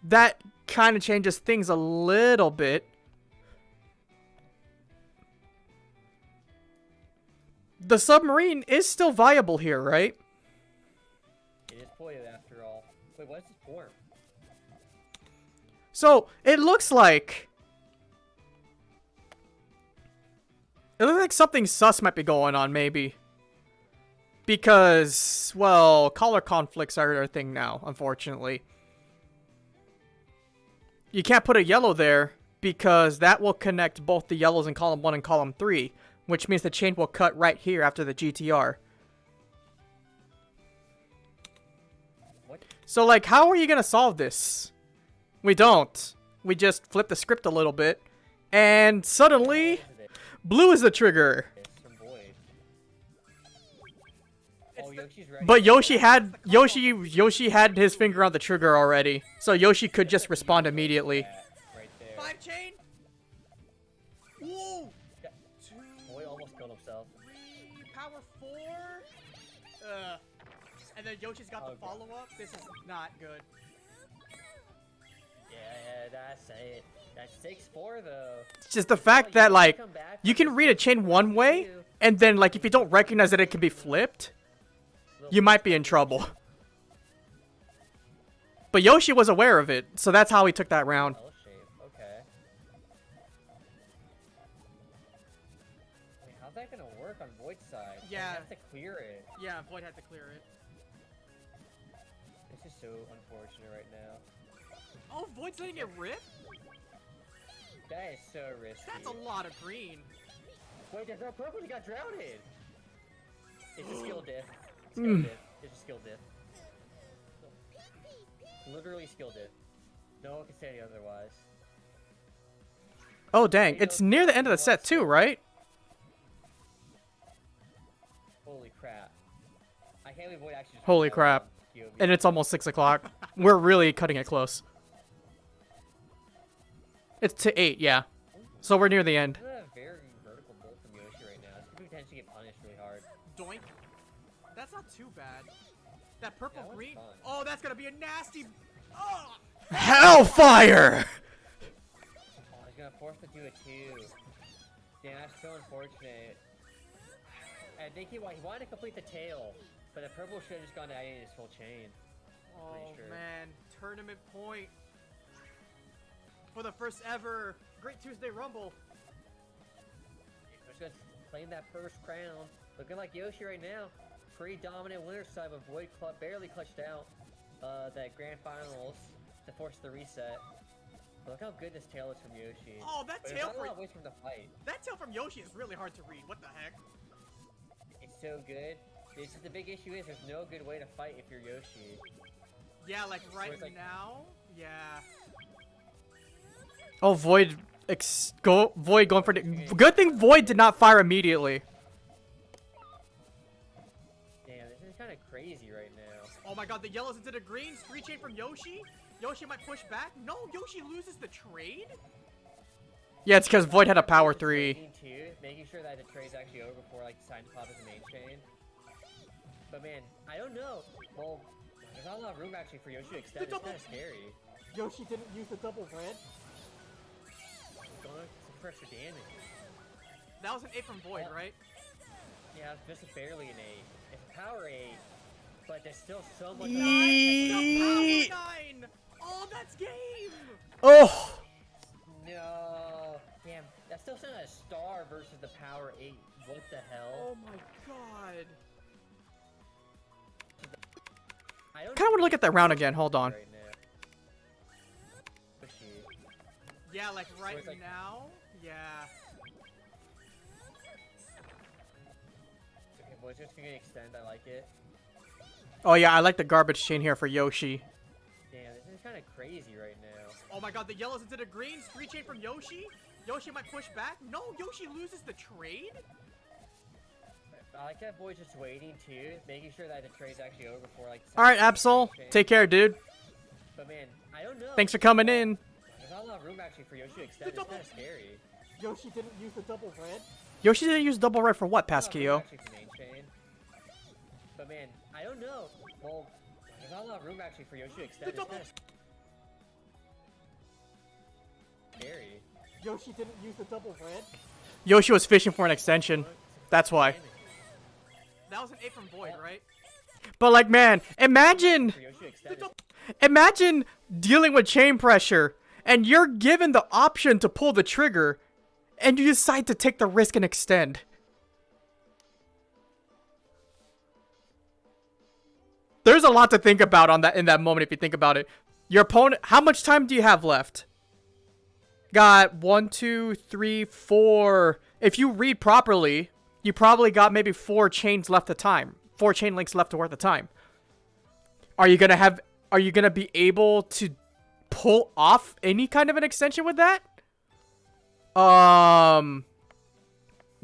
that kind of changes things a little bit. The submarine is still viable here, right? It is Puyo after all. Wait, what is this form? So it looks like something sus might be going on, maybe. Because, well, color conflicts are a thing now, unfortunately. You can't put a yellow there because that will connect both the yellows in column 1 and column 3, which means the chain will cut right here after the GTR. What? So, like, how are you going to solve this? We don't. We just flip the script a little bit, and suddenly, What is it? Blue is the trigger. It's from Void. Oh, Yoshi's ready. But Yoshi had his finger on the trigger already. So Yoshi could just respond immediately. Right there. 5 chain. Whoa. Yeah. Void almost killed himself. 3 power 4. And then Yoshi's got the follow-up. This is not good. Yeah, that's it. That's 6-4 though. It's just the fact that, like, you can read a chain one way, and then, like, if you don't recognize that it can be flipped, you might be in trouble. But Yoshi was aware of it, so that's how he took that round. L shape. Okay. Wait, how's that gonna work on Void's side? Yeah. You have to clear it. Yeah, Void had to clear it. This is so unfortunate right now. Oh, Void's letting it rip? That is so risky. That's a lot of green. Wait, there's no purple. He got drowned. It's a skill diff. Skill diff. It's a skill diff. Literally skill diff. No one can say any otherwise. Oh, dang. It's near the end of the set, too, right? Holy crap. I can't believe Void actually just Holy crap. POV. And it's almost 6 o'clock. We're really cutting it close. It's to 8, yeah. So we're near the end. This is a very vertical build from Yoshi right now. This could potentially get punished really hard. Doink. That's not too bad. That purple That one's green. fun. Oh, that's gonna be a nasty. Oh! Hellfire! Oh, he's gonna force to do it too. Damn, that's so unfortunate. I think he wanted to complete the tail, but the purple should have just gone to his full chain. Oh sure. man, tournament point for the first ever Great Tuesday Rumble. He's gonna claim that first crown. Looking like Yoshi right now. Pretty dominant winner side, but Void Club barely clutched out that grand finals to force the reset. But look how good this tail is from Yoshi. Oh, that But tail there's not a lot of ways from the fight. that tail from Yoshi is really hard to read. What the heck? It's so good. This is the big issue is there's no good way to fight if you're Yoshi. Yeah, like right it's like- now. Yeah. Oh, Void Void going for the... Good thing Void did not fire immediately. Damn, this is kind of crazy right now. Oh my god, the yellows into the greens. 3 chain from Yoshi. Yoshi might push back. No, Yoshi loses the trade. Yeah, it's because Void had a power 3. Waiting too, making sure that the trade's actually over before like deciding to pop as a main chain. But man, I don't know. Well, there's not a lot of room actually for Yoshi to extend. It's kind of scary. Yoshi didn't use the double red. Going up some pressure damage. That was an 8 from Void, right? Yeah, it's just barely an 8. It's a power 8, but there's still so much. Yeet. Power 9. Oh, that's game. Oh! No, damn, that's still sending a star versus the power 8. What the hell? Oh my god. I don't Kind of want to look at that round again. Hold on. right now. Pushy. Yeah, like right it's like- now. Yeah. Okay, boys, just gonna extend. I like it. Oh, yeah, I like the garbage chain here for Yoshi. Damn, this is kind of crazy right now. Oh my god, the yellows into the greens. 3 chain from Yoshi. Yoshi might push back. No, Yoshi loses the trade. I like that boy's just waiting too, making sure that the trade's actually over before like. Alright, Absol. Take care, dude. But man, I don't know. Thanks for coming in. There's not a lot of room actually for Yoshi to extend. It's kind of scary. Yoshi didn't use the double red. Yoshi didn't use double red for what, There's not a lot of room Pasquillo? actually for main chain. But man, I don't know. Well, there's not a lot of room actually for Yoshi to extend. It's kind of scary. Yoshi didn't use the double red. Yoshi was fishing for an extension. That's why. That was an 8 from Void, right? But, like, man, imagine... For Yoshi to extend. Imagine dealing with chain pressure, and you're given the option to pull the trigger, and you decide to take the risk and extend. There's a lot to think about on that in that moment if you think about it. Your opponent, how much time do you have left? Got 1, 2, 3, 4. If you read properly, you probably got maybe 4 chains left of time. 4 chain links left worth of time. Are you gonna be able to pull off any kind of an extension with that?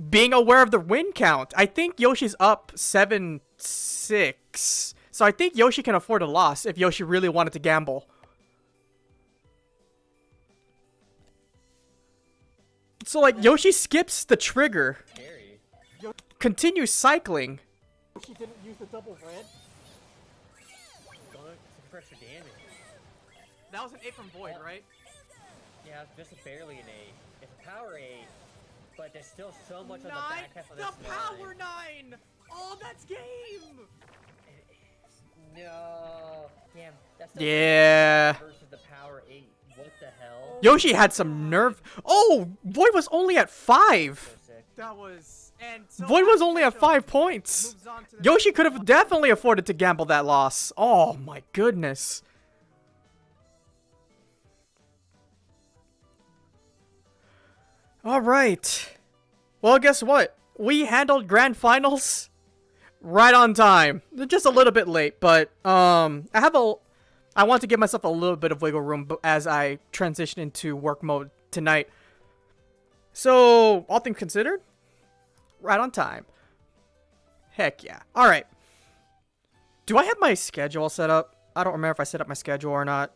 being aware of the win count. I think Yoshi's up 7-6. So I think Yoshi can afford a loss if Yoshi really wanted to gamble. So, like, Yoshi skips the trigger. Scary. Continues cycling. Yoshi didn't use the double red. Going for extra damage. That was an 8 from Void, right? Yeah, just barely an 8. It's a power 8, but there's still so much on the 9. back half of this The power 9. Oh, that's game. No. Damn. That's the Yeah. versus the power 8. What the hell? Yoshi had some nerve. Oh, Void was only at 5. So sick. That was... And so Void was only at Puyo 5 points. moves on to the Yoshi could have definitely afforded to gamble that loss. Oh my goodness. Alright. Well, guess what? We handled grand finals right on time. They're just a little bit late, but I want to give myself a little bit of wiggle room as I transition into work mode tonight. So, all things considered, right on time. Heck yeah. Alright. Do I have my schedule set up? I don't remember if I set up my schedule or not.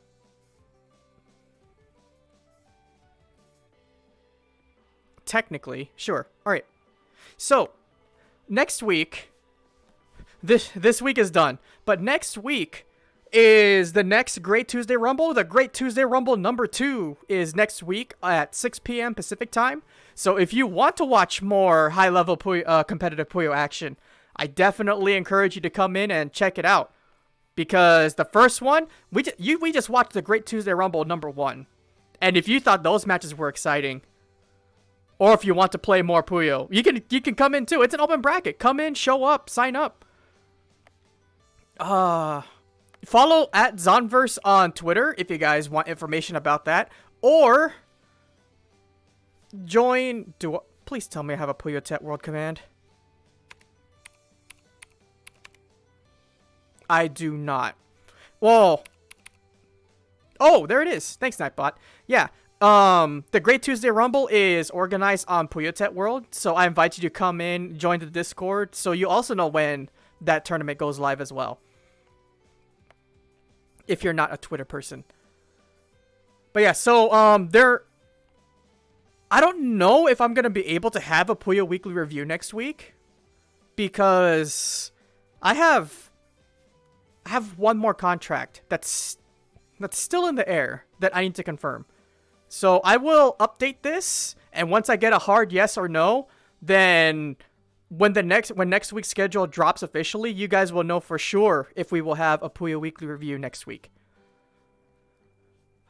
Technically, sure. Alright. So, next week, this week is done. But next week is the next Great Tuesday Rumble. The Great Tuesday Rumble number 2 is next week at 6 p.m. Pacific time. So if you want to watch more high-level competitive Puyo action, I definitely encourage you to come in and check it out. Because the first one, we just watched the Great Tuesday Rumble number 1. And if you thought those matches were exciting, or if you want to play more Puyo, you can come in too. It's an open bracket. Come in, show up, sign up. Follow at Zonverse on Twitter if you guys want information about that. Or join... Please tell me I have a Puyo Tet World command. I do not. Well... Oh, there it is. Thanks, Nightbot. Yeah. The Great Tuesday Rumble is organized on Puyo Tet World. So I invite you to come in, join the Discord. So you also know when that tournament goes live as well. If you're not a Twitter person. But yeah, so, I don't know if I'm going to be able to have a Puyo Weekly Review next week. Because I have one more contract that's still in the air that I need to confirm. So I will update this, and once I get a hard yes or no, then when next week's schedule drops officially, you guys will know for sure if we will have a Puyo Weekly Review next week.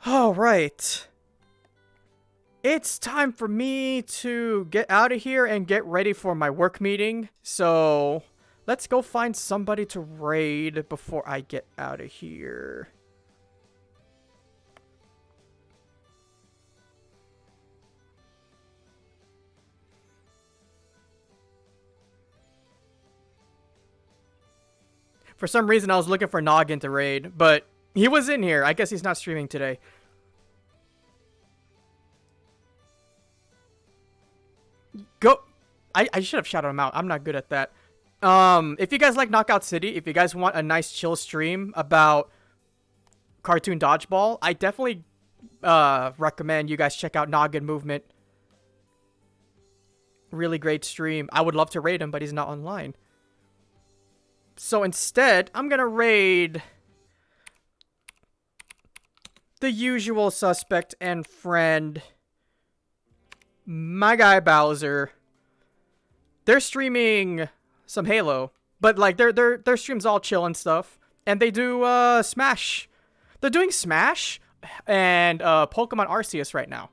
Alright. It's time for me to get out of here and get ready for my work meeting. So, let's go find somebody to raid before I get out of here. For some reason, I was looking for Noggin to raid, but he was in here. I guess he's not streaming today. Go. I should have shouted him out. I'm not good at that. If you guys like Knockout City, if you guys want a nice chill stream about cartoon dodgeball, I definitely recommend you guys check out Noggin Movement. Really great stream. I would love to raid him, but he's not online. So instead, I'm gonna raid the usual suspect and friend, my guy Bowser. They're streaming some Halo, but like their stream's all chill and stuff, and they do Smash. They're doing Smash and Pokemon Arceus right now.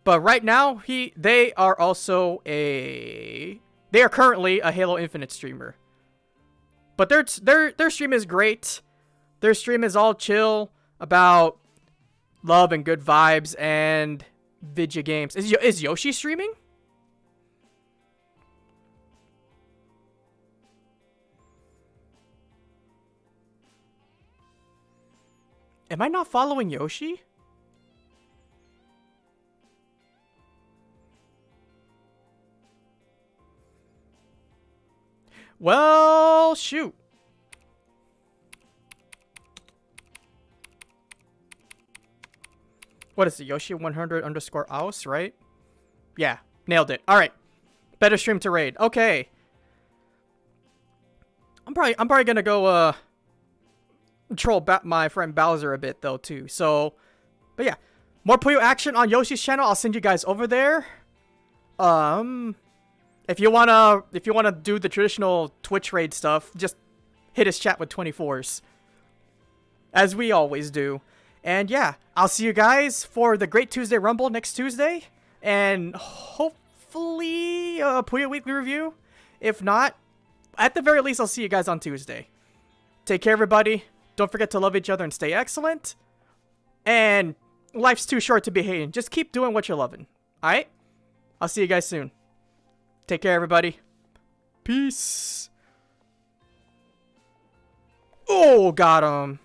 But right now, they are currently a Halo Infinite streamer. But their stream is great. Their stream is all chill about love and good vibes and video games. Is Yoshi streaming? Am I not following Yoshi? Well, shoot. What is it? Yoshi 100 underscore Aus, right? Yeah, nailed it. All right. Better stream to raid. Okay. I'm probably gonna go troll my friend Bowser a bit though too. So, but yeah, more Puyo action on Yoshi's channel. I'll send you guys over there. If you wanna do the traditional Twitch raid stuff, just hit his chat with 24s, as we always do. And yeah, I'll see you guys for the Great Tuesday Rumble next Tuesday, and hopefully Puyo Weekly Review. If not, at the very least, I'll see you guys on Tuesday. Take care, everybody. Don't forget to love each other and stay excellent. And life's too short to be hating. Just keep doing what you're loving. Alright? I'll see you guys soon. Take care, everybody. Peace. Oh, got him.